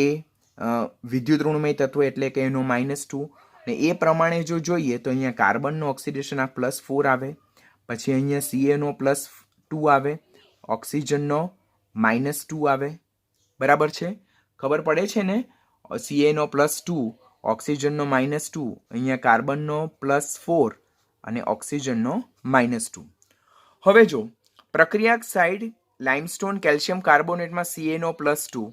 વિદ્યુત ઋણમય તત્વ એટલે કે એનો -2. ને એ પ્રમાણે જો જોઈએ તો અહીંયા કાર્બનનો ઓક્સિડેશન આંક +4 આવે, પછી અહીંયા Ca નો +2 આવે, ઓક્સિજનનો -2 આવે. બરાબર છે? ખબર પડે છે ને? Ca નો +2, ઓક્સિજનનો -2, અહીંયા કાર્બનનો +4 અને ઓક્સિજનનો -2. હવે જો પ્રક્રિયા સાઈડ લાઇમસ્ટોન કેલ્શિયમ કાર્બોનેટમાં Ca નો +2,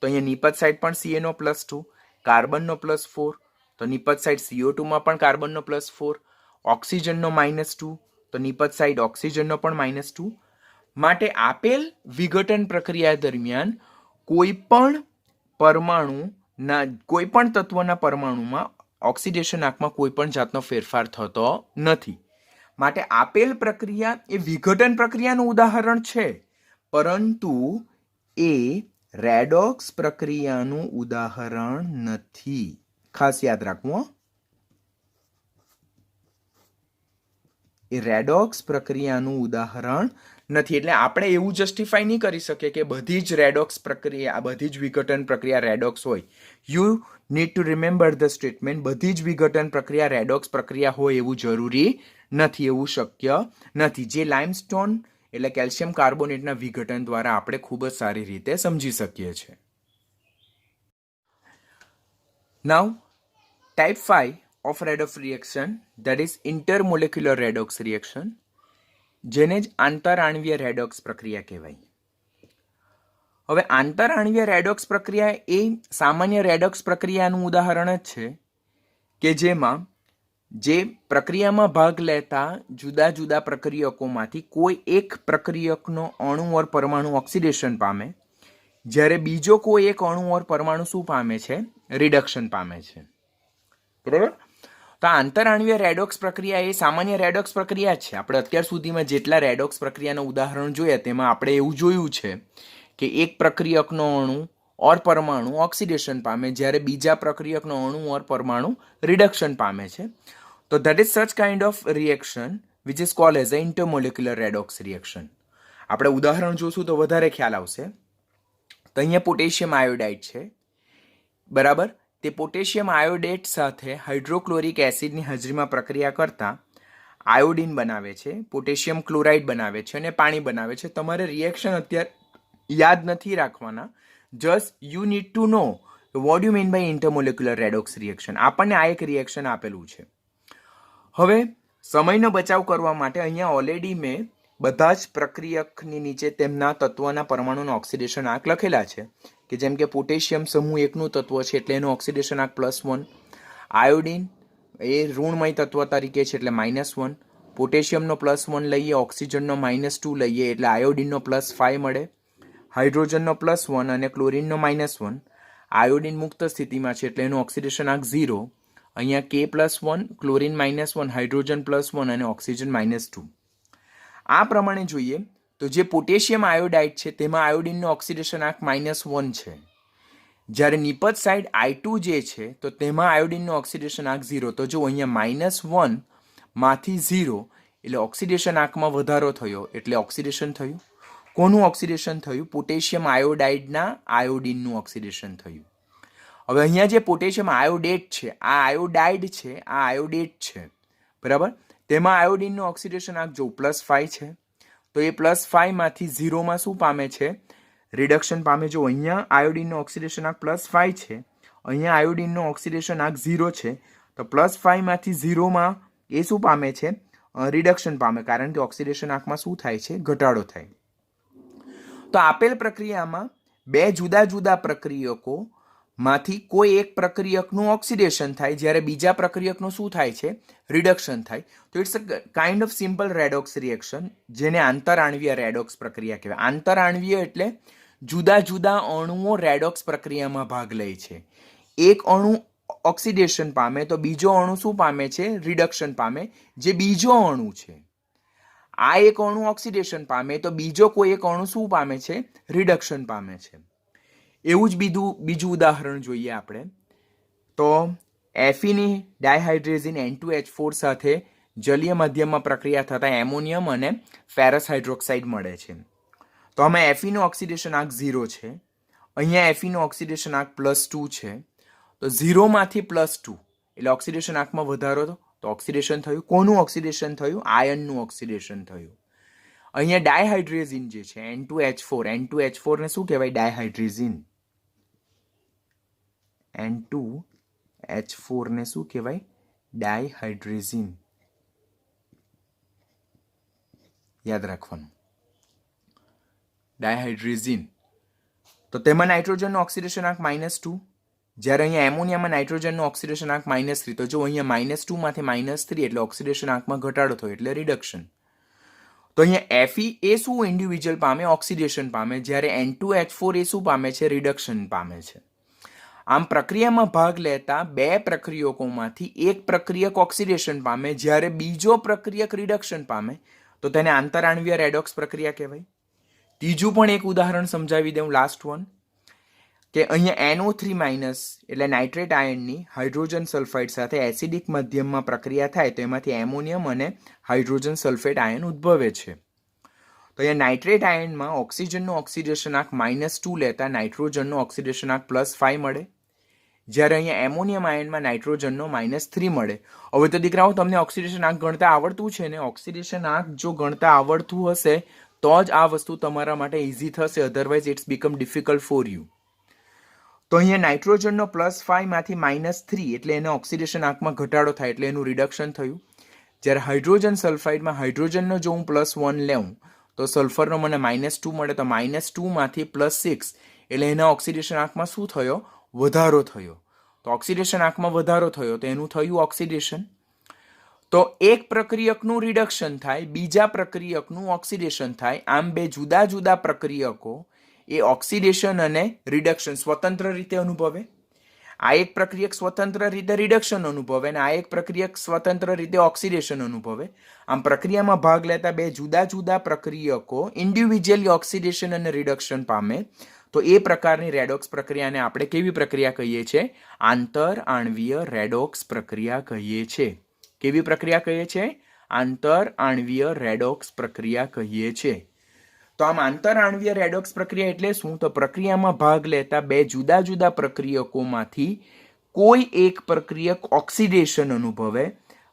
તો અહીંયા નિપજ સાઈડ પણ Ca નો +2, કાર્બનનો +4, તો નિપજ સાઈડ CO2 માં પણ કાર્બનનો +4, ઓક્સિજનનો -2, તો નિપજ સાઈડ ઓક્સિજનનો પણ -2. માટે આપેલ વિઘટન પ્રક્રિયા દરમિયાન કોઈ પણ પરમાણુના કોઈ પણ તત્વના પરમાણુમાં ઓક્સિડેશન આંકમાં કોઈ પણ જાતનો ફેરફાર થતો નથી. માટે આપેલ પ્રક્રિયા એ વિઘટન પ્રક્રિયાનું ઉદાહરણ છે, પરંતુ એ રેડોક્સ પ્રક્રિયાનું ઉદાહરણ નથી. ખાસ યાદ રાખવું. એ રેડોક્સ પ્રક્રિયાનું ઉદાહરણ નથી. એટલે આપણે એવું જસ્ટિફાઈ નહીં કરી શકીએ કે બધી જ રેડોક્સ પ્રક્રિયા, બધી જ વિઘટન પ્રક્રિયા રેડોક્સ હોય. You need two remember the statement. બધી જ વિઘટન પ્રક્રિયા રેડોક્સ પ્રક્રિયા હોય એવું જરૂરી નથી, એવું શક્ય નથી. જે લાઇમસ્ટોન એટલે કેલ્શિયમ કાર્બોનેટના વિઘટન દ્વારા આપણે ખૂબ જ સારી રીતે સમજી શકીએ છીએ. નાઉ type 5 of redox reaction, that is intermolecular redox reaction, જેને જ આંતરઆણવીય રેડોક્સ પ્રક્રિયા કહેવાય. હવે આંતરઆણવીય રેડોક્સ પ્રક્રિયા એ સામાન્ય રેડોક્સ પ્રક્રિયાનું ઉદાહરણ જ છે કે જેમાં જે પ્રક્રિયામાં ભાગ લેતા જુદા જુદા પ્રક્રિયકોમાંથી કોઈ એક પ્રક્રિયકનો અણુ ઓર પરમાણુ ઓક્સિડેશન પામે, જ્યારે બીજો કોઈ એક અણુ ઓર પરમાણુ શું પામે છે? રિડક્શન પામે છે. બરાબર? તો આંતરઆણવીય રેડોક્સ પ્રક્રિયા એ સામાન્ય રેડોક્સ પ્રક્રિયા છે. આપણે અત્યાર સુધીમાં જેટલા રેડોક્સ પ્રક્રિયાના ઉદાહરણ જોયા તેમાં આપણે એવું જોયું છે કે એક પ્રક્રિયકનો અણુ ઓર પરમાણુ ઓક્સિડેશન પામે, જ્યારે બીજા પ્રક્રિયકનો અણુ ઓર પરમાણુ રિડક્શન પામે છે. તો that is such kind of reaction which is called as a intermolecular redox reaction. આપણે ઉદાહરણ જોશું તો વધારે ખ્યાલ આવશે. તો અહીંયા પોટેશિયમ આયોડાઇડ છે. બરાબર? તે પોટેશિયમ આયોડેટ સાથે હાઇડ્રોક્લોરિક એસિડની હાજરીમાં પ્રક્રિયા કરતા આયોડિન બનાવે છે, પોટેશિયમ ક્લોરાઇડ બનાવે છે અને પાણી બનાવે છે. તમારે રિએક્શન અત્યારે યાદ નથી રાખવાના. Just you need to know what you mean by intermolecular redox reaction. આપણને આ એક રિએક્શન આપેલું છે. હવે સમયનો બચાવ કરવા માટે અહીંયા ઓલરેડી મેં બધા જ પ્રક્રિયકની નીચે તેમના તત્વના પરમાણુના ઓક્સિડેશન આંક લખેલા છે કે જેમ કે પોટેશિયમ સમૂહ 1 નું તત્વ છે એટલે એનું ઓક્સિડેશન આંક +1, આયોડિન એ ઋણમય તત્વ તરીકે છે એટલે -1, પોટેશિયમનો +1 લઈએ, ઓક્સિજનનો -2 લઈએ એટલે આયોડિનનો +5 મળે, હાઇડ્રોજનનો +1 અને ક્લોરિનનો -1. આયોડિન મુક્ત સ્થિતિમાં છે એટલે એનું ઓક્સિડેશન આંક 0. અહીંયા K+1, ક્લોરિન -1, હાઇડ્રોજન +1 અને ઓક્સિજન -2. આ પ્રમાણે જોઈએ તો જે પોટેશિયમ આયોડાઇડ છે તેમાં આયોડિનનો ઓક્સિડેશન આંક -1 છે, જ્યારે નિપજ સાઇડ I2 જે છે તો તેમાં આયોડિનનો ઓક્સિડેશન આંક 0. તો જો અહીંયા -1 માંથી 0 એટલે ઓક્સિડેશન આંકમાં વધારો થયો, એટલે ઓક્સિડેશન થયું. કોનું ઓક્સિડેશન થયું? પોટેશિયમ આયોડાઇડના આયોડિનનું ઓક્સિડેશન થયું. હવે અહીંયા જે પોટેશિયમ આયોડેટ છે, આ આયોડાઇડ છે, આ આયોડેટ છે, બરાબર. તેમાં આયોડિનનું ઓક્સિડેશન આંક જો +5 છે, તો એ +5 માંથી 0 માં શું પામે છે? રિડક્શન પામે. જો અહીંયા આયોડિનનો ઓક્સિડેશન આંક +5 છે, અહીંયા આયોડિનનો ઓક્સિડેશન આંક 0 છે, તો +5 માંથી 0 માં એ શું પામે છે? રિડક્શન પામે, કારણ કે ઓક્સિડેશન આંકમાં શું થાય છે? ઘટાડો થાય. તો આપેલ પ્રક્રિયામાં બે જુદા જુદા પ્રક્રિયકો માંથી કોઈ એક પ્રક્રિયકનું ઓક્સિડેશન થાય, જ્યારે બીજા પ્રક્રિયકનું શું થાય છે? રિડક્શન થાય. તો it's a kind of simple redox reaction, જેને આંતરઆણવીય રેડોક્સ પ્રક્રિયા કહેવાય. આંતરઆણવીય એટલે જુદા જુદા અણુઓ રેડોક્સ પ્રક્રિયામાં ભાગ લે છે. એક અણુ ઓક્સિડેશન પામે તો બીજો અણુ શું પામે છે? રિડક્શન પામે, જે બીજો અણુ છે. આ એક અણુ ઓક્સિડેશન પામે તો બીજો કોઈ એક અણુ શું પામે છે? રિડક્શન પામે છે. એવું જ બીજું ઉદાહરણ જોઈએ આપણે તો એફીની ડાયહાઇડ્રેઝિન N2H4 સાથે જલીય માધ્યમમાં પ્રક્રિયા થતા એમોનિયમ અને ફેરસ હાઇડ્રોક્સાઇડ મળે છે. તો આમાં એફીનો ઓક્સિડેશન આંક 0 છે, અહીંયા એફીનો ઓક્સિડેશન આંક +2 છે. તો 0 માંથી +2 એટલે ઓક્સિડેશન આંકમાં વધારો, તો ઓક્સિડેશન થયું. કોનું ઓક્સિડેશન થયું? આયનનું ઓક્સિડેશન થયું. અહીંયા ડાયહાઇડ્રેઝિન જે છે N2H4 ને શું કહેવાય? ડાયહાઇડ્રેઝિન. N2H4 ને શું કહેવાય? ડાયહાઇડ્રેઝિન. યાદ રાખવાનું, ડાયહાઇડ્રેઝિન. તો તેમાં નાઇટ્રોજનનો ઓક્સિડેશન આંક -2, જ્યારે અહીંયા એમોનિયામાં નાઇટ્રોજનનો ઓક્સિડેશન આંક -3. તો જો અહીંયા -2 માંથી -3 એટલે ઓક્સિડેશન આંકમાં ઘટાડો થયો, એટલે રિડક્શન. તો અહીંયા Fe એ શું ઇન્ડિવિજ્યુઅલ પામે? ઓક્સિડેશન પામે, જ્યારે N2H4 એ શું પામે છે? રિડક્શન પામે છે. આમ પ્રક્રિયામાં ભાગ લેતા બે પ્રક્રિયકોમાંથી એક પ્રક્રિયક ઓક્સિડેશન પામે, જ્યારે બીજો પ્રક્રિયક રિડક્શન પામે, તો તેને આંતરઆણવીય રેડોક્સ પ્રક્રિયા કહેવાય. ત્રીજું પણ એક ઉદાહરણ સમજાવી દઉં, લાસ્ટ વન, કે અહીંયા NO3- એટલે નાઇટ્રેટ આયનની હાઇડ્રોજન સલ્ફાઇડ સાથે એસિડિક માધ્યમમાં પ્રક્રિયા થાય તો એમાંથી એમોનિયમ અને હાઇડ્રોજન સલ્ફેટ આયન ઉદ્ભવે છે. તો અહીંયા નાઇટ્રેટ આયનમાં ઓક્સિજનનો ઓક્સિડેશન આંક -2 લેતા નાઇટ્રોજનનો ઓક્સિડેશન આંક +5 મળે, જ્યારે અહીંયા એમોનિયમ આયનમાં નાઇટ્રોજનનો -3 મળે. હવે તો દીકરાઓ તમને ઓક્સિડેશન આંક ગણતા આવડતું છે ને? ઓક્સિડેશન આંક જો ગણતા આવડતું હશે તો જ આ વસ્તુ તમારા માટે ઇઝી થશે, otherwise it's become difficult for you. તો અહીંયા નાઇટ્રોજનનો +5 માંથી -3 એટલે એનો ઓક્સિડેશન આંકમાં ઘટાડો થાય, એટલે એનું રિડક્શન થયું. જ્યારે હાઇડ્રોજન સલ્ફાઇડમાં હાઇડ્રોજનનો જો હું +1 લેઉં તો સલ્ફરનો મને -2 મળે, તો -2 માંથી +6 એટલે એના ઓક્સિડેશન આંકમાં શું થયો? વધારો થયો. તો ઓક્સિડેશન આંકમાં વધારો થયો તો એનું થયું ઓક્સિડેશન. તો એક પ્રક્રિયકનું રિડક્શન થાય, બીજા પ્રક્રિયકનું ઓક્સિડેશન થાય. આમ બે જુદા જુદા પ્રક્રિયકો એ ઓક્સિડેશન અને રિડક્શન સ્વતંત્ર રીતે અનુભવે. આ એક પ્રક્રિયક સ્વતંત્ર રીતે રિડક્શન અનુભવે અને આ એક પ્રક્રિયક સ્વતંત્ર રીતે ઓક્સિડેશન અનુભવે. આમ પ્રક્રિયામાં ભાગ લેતા બે જુદા જુદા પ્રક્રિયકો ઇન્ડિવિજ્યુઅલી ઓક્સિડેશન અને રિડક્શન પામે, તો એ પ્રકારની રેડોક્સ પ્રક્રિયાને આપણે કેવી પ્રક્રિયા કહીએ છીએ? આંતરઆણવીય રેડોક્સ પ્રક્રિયા કહીએ છીએ. કેવી પ્રક્રિયા કહીએ છીએ? આંતરઆણવીય રેડોક્સ પ્રક્રિયા કહીએ છીએ. તો આમ આંતરઆણવીય રેડોક્સ પ્રક્રિયા એટલે શું? તો પ્રક્રિયામાં ભાગ લેતા બે જુદા જુદા પ્રક્રિયકોમાંથી કોઈ એક પ્રક્રિયક ઓક્સિડેશન અનુભવે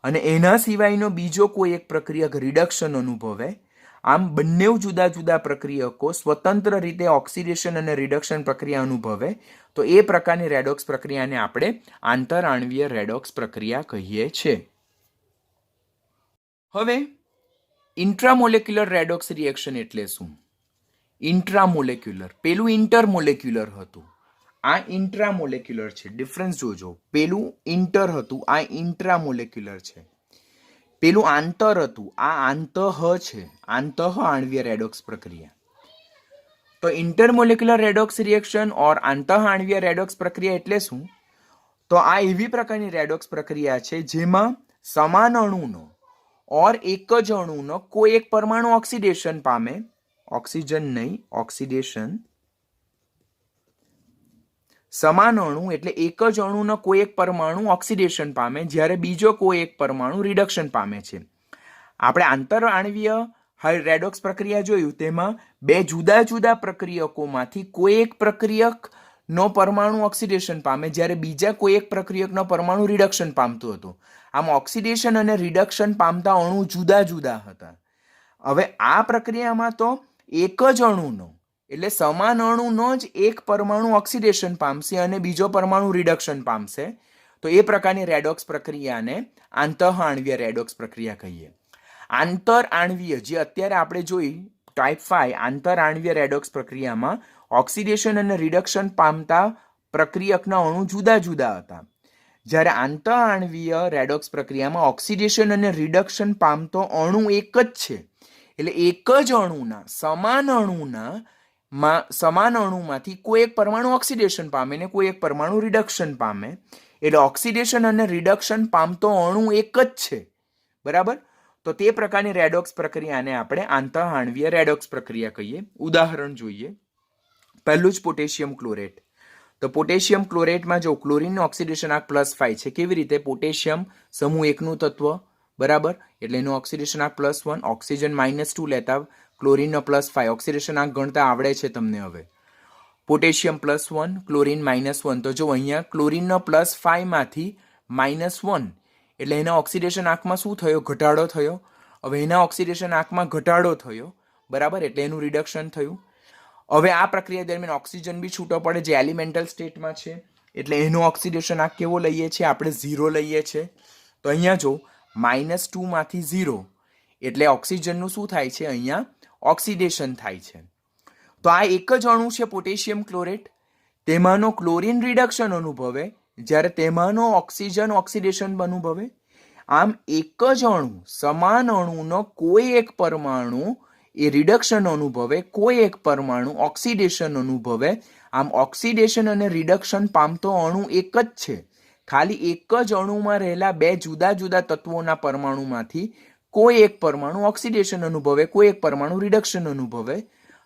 અને એના સિવાયનો બીજો કોઈ એક પ્રક્રિયક રિડક્શન અનુભવે. આમ બંને જુદા જુદા પ્રક્રિયકો સ્વતંત્ર રીતે ઓક્સિડેશન અને રિડક્શન પ્રક્રિયા અનુભવે, તો એ પ્રકારની રેડોક્સ પ્રક્રિયાને આપણે આંતરઆણવીય રેડોક્સ પ્રક્રિયા કહીએ છીએ. હવે ઇન્ટ્રામોલેક્યુલર રેડોક્સ રિએક્શન એટલે શું? ઇન્ટ્રામોલેક્યુલર, પેલું ઇન્ટરમોલેક્યુલર હતું, આ ઇન્ટ્રામોલેક્યુલર છે. ડિફરન્સ જોજો, પેલું ઇન્ટર હતું, આ ઇન્ટ્રામોલેક્યુલર છે. પેલું આંતર હતું, આ આંતઃ છે, આંતઃ આણવીય રેડોક્સ પ્રક્રિયા. તો ઇન્ટરમોલેક્યુલર રેડોક્સ રિએક્શન ઓર આંતઃ આણવીય રેડોક્સ પ્રક્રિયા એટલે શું? તો આ એવી પ્રકારની રેડોક્સ પ્રક્રિયા છે જેમાં સમાન અણુનો और एक ज अणुनो कोई एक परमाणु ऑक्सीडेशन पामे, ऑक्सीजन नहीं, ऑक्सीडेशन, સમાન અણુ એટલે એક જ અણુનો કોઈ એક પરમાણુ ઓક્સિડેશન પામે જ્યારે બીજો કોઈ એક પરમાણુ રિડક્શન પામે છે. આપણે આંતરઆણવીય રેડોક્સ પ્રક્રિયા જોયું, તેમાં બે જુદા જુદા પ્રક્રિયકોમાંથી કોઈ એક પ્રક્રિયકનો પરમાણુ ઓક્સિડેશન પામે જ્યારે બીજા કોઈ એક પ્રક્રિયકનો પરમાણુ રિડક્શન પામતો હતો. આમ ઓક્સિડેશન અને રિડક્શન પામતા અણુ જુદા જુદા હતા. હવે આ પ્રક્રિયામાં તો એક જ અણુનો એટલે સમાન અણુનો જ એક પરમાણુ ઓક્સિડેશન પામશે અને બીજો પરમાણુ રિડક્શન પામશે. તો એ પ્રકારની રેડોક્સ પ્રક્રિયાને આંતઃઆણવીય રેડોક્સ પ્રક્રિયા કહીએ. આંતરઆણવીય જે અત્યારે આપણે જોઈ ટાઈપ 5 આંતરઆણવીય રેડોક્સ પ્રક્રિયામાં ઓક્સિડેશન અને રિડક્શન પામતા પ્રક્રિયકના અણુ જુદા જુદા હતા, જ્યારે આંતરઆણવીય રેડોક્સ પ્રક્રિયામાં ઓક્સિડેશન અને રિડક્શન પામતો અણુ એક જ છે. એટલે એક જ અણુના સમાન અણુમાંથી કોઈ એક પરમાણુ ઓક્સિડેશન પામે ને કોઈ એક પરમાણુ રિડક્શન પામે. એટલે ઓક્સિડેશન અને રિડક્શન પામતો અણુ એક જ છે, બરાબર. તો તે પ્રકારની રેડોક્સ પ્રક્રિયાને આપણે આંતઃઆણવીય રેડોક્સ પ્રક્રિયા કહીએ. ઉદાહરણ જોઈએ. પહેલું જ પોટેશિયમ ક્લોરેટ. તો પોટેશિયમ ક્લોરેટમાં જો ક્લોરીનનો ઓક્સિડેશન આંક +5 છે. કેવી રીતે? પોટેશિયમ સમૂહ 1 નું તત્વ, બરાબર, એટલે એનું ઓક્સિડેશન આંક +1, ઓક્સિજન -2 લેતા ક્લોરીનનો +5. ઓક્સિડેશન આંક ગણતા આવડે છે તમને હવે. Potassium +1, chlorine -1. તો જો અહીંયા ક્લોરીનનો +5 માંથી -1 એટલે એના ઓક્સિડેશન આંકમાં શું થયો? ઘટાડો થયો. હવે એના ઓક્સિડેશન આંકમાં ઘટાડો થયો, બરાબર, એટલે એનું રિડક્શન થયું. હવે આ પ્રક્રિયા દરમિયાન ઓક્સિજન બી છૂટો પડે જે એલિમેન્ટલ સ્ટેટમાં છે, એટલે એનો ઓક્સિડેશન આંક કેવો લઈએ છીએ આપણે? 0 લઈએ છીએ. તો અહીંયા જો -2 માંથી 0 એટલે ઓક્સિજનનું શું થાય છે? અહીંયા ઓક્સિડેશન થાય છે. તો આ એક જ અણુ છે પોટેશિયમ ક્લોરેટ, તેમાંનો ક્લોરીન રિડક્શન અનુભવે જ્યારે તેમાંનો ઓક્સિજન ઓક્સિડેશન અનુભવે. આમ એક જ અણુ, સમાન અણુનો કોઈ એક પરમાણુ એ રિડક્શન અનુભવે, કોઈ એક પરમાણુ ઓક્સિડેશન અનુભવે. આમ ઓક્સિડેશન અને રિડક્શન પામતો અણુ એક જ છે. ખાલી એક જ અણુમાં રહેલા બે જુદા જુદા તત્વોના પરમાણુમાંથી કોઈ એક પરમાણુ ઓક્સિડેશન અનુભવે, કોઈ એક પરમાણુ રિડક્શન અનુભવે.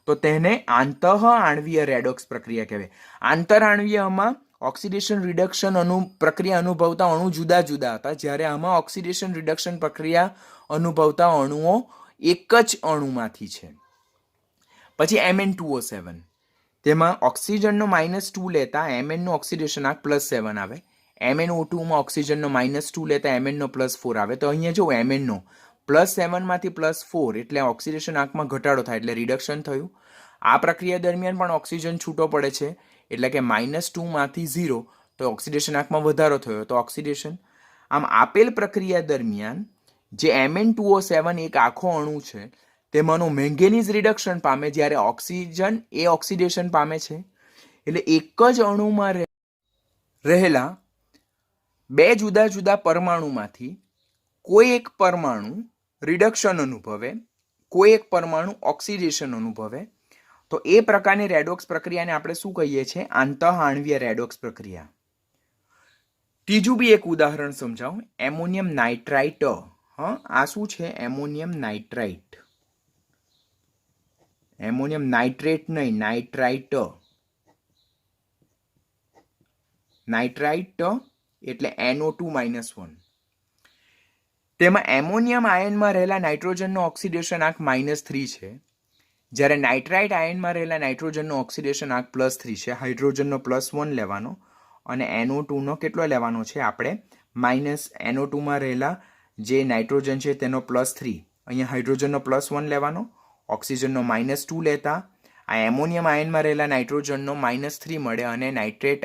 તો તેને આંતઃઆણવીય રેડોક્સ પ્રક્રિયા કહેવાય. આંતરઆણવીયમાં ઓક્સિડેશન રિડક્શન પ્રક્રિયા અનુભવતા અણુ જુદા જુદા હતા, જ્યારે આમાં ઓક્સિડેશન રિડક્શન પ્રક્રિયા અનુભવતા અણુઓ એક જ અણુમાંથી છે. પછી Mn2O7, તેમાં ઓક્સિજનનો -2 લેતા Mn નો ઓક્સિડેશન આંક +7 આવે. MnO2 માં ઓક્સિજનનો -2 લેતા Mn નો +4 આવે. તો અહીંયા જો Mn નો +7 માંથી +4 એટલે ઓક્સિડેશન આંકમાં ઘટાડો થાય એટલે રિડક્શન થયું. આ પ્રક્રિયા દરમિયાન પણ ઓક્સિજન છૂટો પડે છે, એટલે કે -2 માંથી 0 તો ઓક્સિડેશન આંકમાં વધારો થયો તો ઓક્સિડેશન. આમ આપેલ પ્રક્રિયા દરમિયાન જે Mn2O7 એક આખો અણુ છે તેમાંનું મેંગેનીઝ રિડક્શન પામે જ્યારે ઓક્સિજન એ ઓક્સિડેશન પામે છે. એટલે એક જ અણુમાં રહેલા બે જુદા જુદા પરમાણુમાંથી કોઈ એક પરમાણુ રિડક્શન અનુભવે, કોઈ એક પરમાણુ ઓક્સિડેશન અનુભવે. તો એ પ્રકારની રેડોક્સ પ્રક્રિયાને આપણે શું કહીએ છીએ? આંતઃઆણવીય રેડોક્સ પ્રક્રિયા. ત્રીજું બી એક ઉદાહરણ સમજાવું. Ammonium nitrite. આ શું છે? Ammonium nitrite. એમોનિયમ નાઇટ્રેટ નહીં, નાઇટ્રાઇટ. નાઇટ્રાઇટ એટલે NO2-1. તેમાં એમોનિયમ આયનમાં રહેલા નાઇટ્રોજનનો ઓક્સિડેશન આંક -3 છે, જ્યારે નાઇટ્રાઇટ આયનમાં રહેલા નાઇટ્રોજનનો ઓક્સિડેશન આંક +3 છે. હાઇડ્રોજનનો +1 લેવાનો અને NO2 નો કેટલો લેવાનો છે આપણે? NO2 માં રહેલા જે નાઇટ્રોજન છે તેનો +3. અહીંયા હાઇડ્રોજનનો +1 લેવાનો, ઓક્સિજનનો -2 લેતા આ એમોનિયમ આયનમાં રહેલા નાઇટ્રોજનનો -3 મળે અને નાઇટ્રાઇટ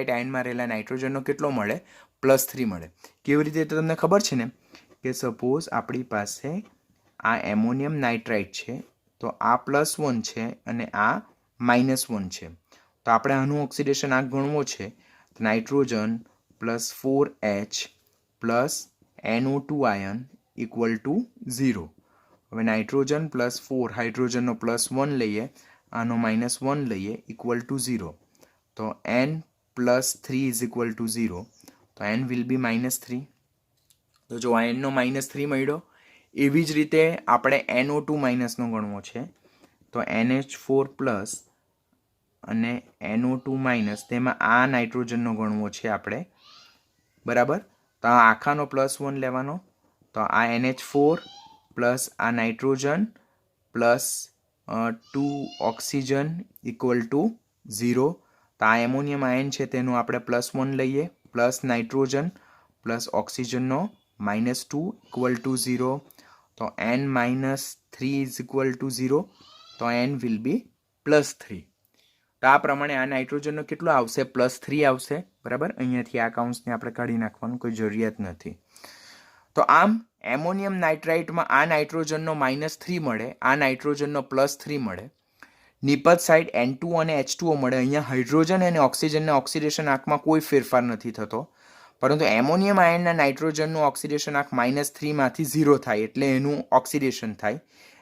આયનમાં રહેલા નાઇટ્રોજનનો કેટલો મળે? +3 મળે. કેવી રીતે? તો તમને ખબર છે ને કે સપોઝ આપણી પાસે આ એમોનિયમ નાઇટ્રાઇટ છે, તો આ +1 છે અને આ -1 છે. તો આપણે આનું ઓક્સિડેશન આંક ગણવો છે. તો નાઇટ્રોજન +4H + NO2 આયન = 0. હવે નાઇટ્રોજન +4, હાઇડ્રોજનનો +1 લઈએ, આનો -1 લઈએ, = 0. તો N +3 = 0. તો N will be -3. તો જો આ N નો -3 મળ્યો એવી જ રીતે આપણે NO2 માઇનસનો ગણવો છે તો NH4 પ્લસ અને NO2 માઇનસ તેમાં આ નાઇટ્રોજનનો ગણવો છે આપણે, બરાબર. તો આ આખાનો +1 લેવાનો, તો આ NH4 પ્લસ આ nitrogen plus 2 oxygen equal to 0. તો આ એમોનિયમ આયન છે તેનું આપણે +1 લઈએ, પ્લસ નાઇટ્રોજન પ્લસ ઓક્સિજનનો -2 ઇક્વલ ટુ 0. તો N-3 ઇઝ ઇક્વલ ટુ 0. તો N વિલ બી +3. તો આ પ્રમાણે આ નાઇટ્રોજનનો કેટલો આવશે? +3 આવશે, બરાબર. અહીંયાથી આ કાઉન્સને આપણે કાઢી નાખવાનું કોઈ જરૂરિયાત નથી. તો આમ એમોનિયમ નાઇટ્રાઇટમાં આ નાઇટ્રોજનનો -3 મળે, આ નાઇટ્રોજનનો +3 મળે, નિપજ સાઈડ N2 અને H2O મળે. અહીંયા હાઇડ્રોજન અને ઓક્સિજનના ઓક્સિડેશન આંકમાં કોઈ ફેરફાર નથી થતો, પરંતુ એમોનિયમ આયનના નાઇટ્રોજનનું ઓક્સિડેશન આંક -3 માંથી 0 થાય એટલે એનું ઓક્સિડેશન થાય,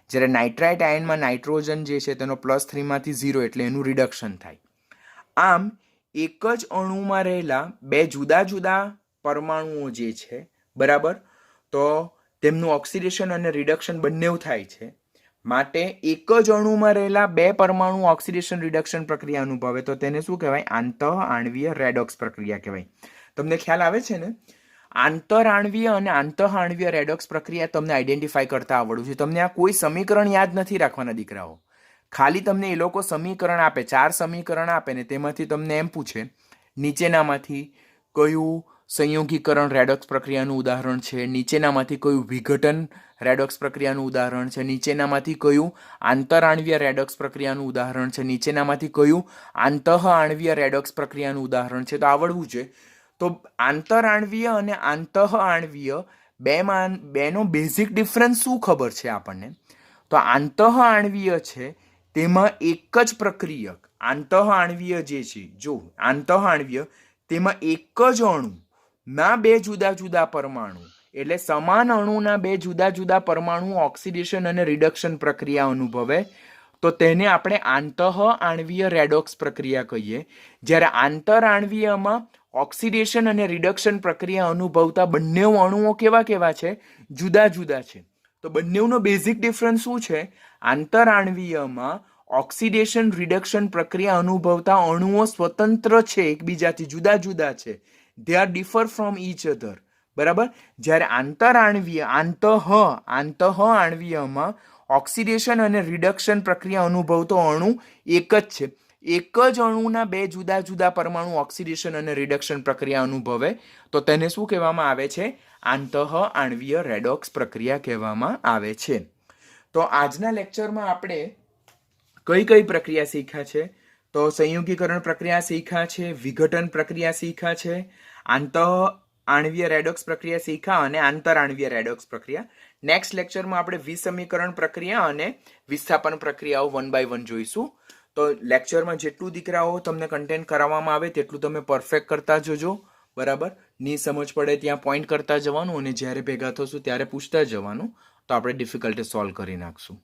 જ્યારે નાઇટ્રાઇટ આયનમાં નાઇટ્રોજન જે છે તેનો +3 માંથી 0 એટલે એનું રિડક્શન થાય. આમ એક જ અણુમાં રહેલા બે જુદા જુદા પરમાણુઓ જે છે, બરાબર, તો તેમનું ઓક્સિડેશન અને રિડક્શન બંને થાય છે. માટે એક જ અણુમાં રહેલા બે પરમાણુ ઓક્સિડેશન રિડક્શન પ્રક્રિયા અનુભવે તો તેને શું કહેવાય? આંતઃઆણવીય રેડોક્સ પ્રક્રિયા કહેવાય. તમને ખ્યાલ આવે છે ને? આંતરાણવીય અને આંતઃઆણવીય રેડોક્સ પ્રક્રિયા તમને આઈડેન્ટિફાઈ કરતા આવડવું છે. તમને આ કોઈ સમીકરણ યાદ નથી રાખવાના દીકરાઓ. ખાલી તમને એ લોકો સમીકરણ આપે, 4 સમીકરણ આપે ને તેમાંથી તમને એમ પૂછે નીચેનામાંથી કયું સંયોગીકરણ રેડોક્સ પ્રક્રિયાનું ઉદાહરણ છે, નીચેનામાંથી કયું વિઘટન રેડોક્સ પ્રક્રિયાનું ઉદાહરણ છે, નીચેનામાંથી કયું આંતરાણવીય રેડોક્સ પ્રક્રિયાનું ઉદાહરણ છે, નીચેનામાંથી કયું આંતઃઆણવીય રેડોક્સ પ્રક્રિયાનું ઉદાહરણ છે. તો આવડવું છે. તો આંતરાણવીય અને આંતઃઆણવીય બેનો બેઝિક ડિફરન્સ શું ખબર છે આપણને? તો આંતઃઆણવીય છે તેમાં એક જ પ્રક્રિયક, આંતઃઆણવીય જે છે, જો આંતઃઆણવીય તેમાં એક જ અણુના બે જુદા જુદા પરમાણુ, એટલે સમાન અણુના બે જુદા જુદા પરમાણુ ઓક્સિડેશન અને રિડક્શન પ્રક્રિયા અનુભવે તો તેને આપણે આંતઃઆણવીય રેડોક્સ પ્રક્રિયા કહીએ. જ્યારે આંતરાણવીયમાં ઓક્સિડેશન અને રિડક્શન પ્રક્રિયા અનુભવતા બંને અણુઓ કેવા કેવા છે? જુદા જુદા છે. તો બંનેનો બેઝિક ડિફરન્સ શું છે? આંતરાણવીયમાં ઓક્સિડેશન રિડક્શન પ્રક્રિયા અનુભવતા અણુઓ સ્વતંત્ર છે, એકબીજાથી જુદા જુદા છે. They are differ from each other, બરાબર. જ્યારે આંતઃઆણવીયમાં ઓક્સિડેશન અને રિડક્શન પ્રક્રિયા અનુભવતો અણુ એક જ છે. એક જ અણુના બે જુદા જુદા પરમાણુ ઓક્સિડેશન અને રિડક્શન પ્રક્રિયા અનુભવે તો તેને શું કહેવામાં આવે છે? આંતઃઆણવીય રેડોક્સ પ્રક્રિયા કહેવામાં આવે છે. તો આજના લેક્ચરમાં આપણે કઈ કઈ પ્રક્રિયા શીખ્યા છે? તો સંયોગીકરણ પ્રક્રિયા શીખ્યા છે, વિઘટન પ્રક્રિયા શીખ્યા છે, આંતઃઆણવીય રેડોક્સ પ્રક્રિયા શીખ્યા અને આંતરાણવીય રેડોક્સ પ્રક્રિયા. નેક્સ્ટ લેક્ચરમાં આપણે વિસમીકરણ પ્રક્રિયા અને વિસ્થાપન પ્રક્રિયાઓ 1 by 1 જોઈશું. તો લેક્ચરમાં જેટલું દીકરાઓ તમને કન્ટેન્ટ કરાવવામાં આવે તેટલું તમે પરફેક્ટ કરતા જજો, બરાબર. ની સમજ પડે ત્યાં પોઈન્ટ કરતા જવાનું અને જ્યારે ભેગા થશું ત્યારે પૂછતા જવાનું, તો આપણે ડિફિકલ્ટી સોલ્વ કરી નાખશું.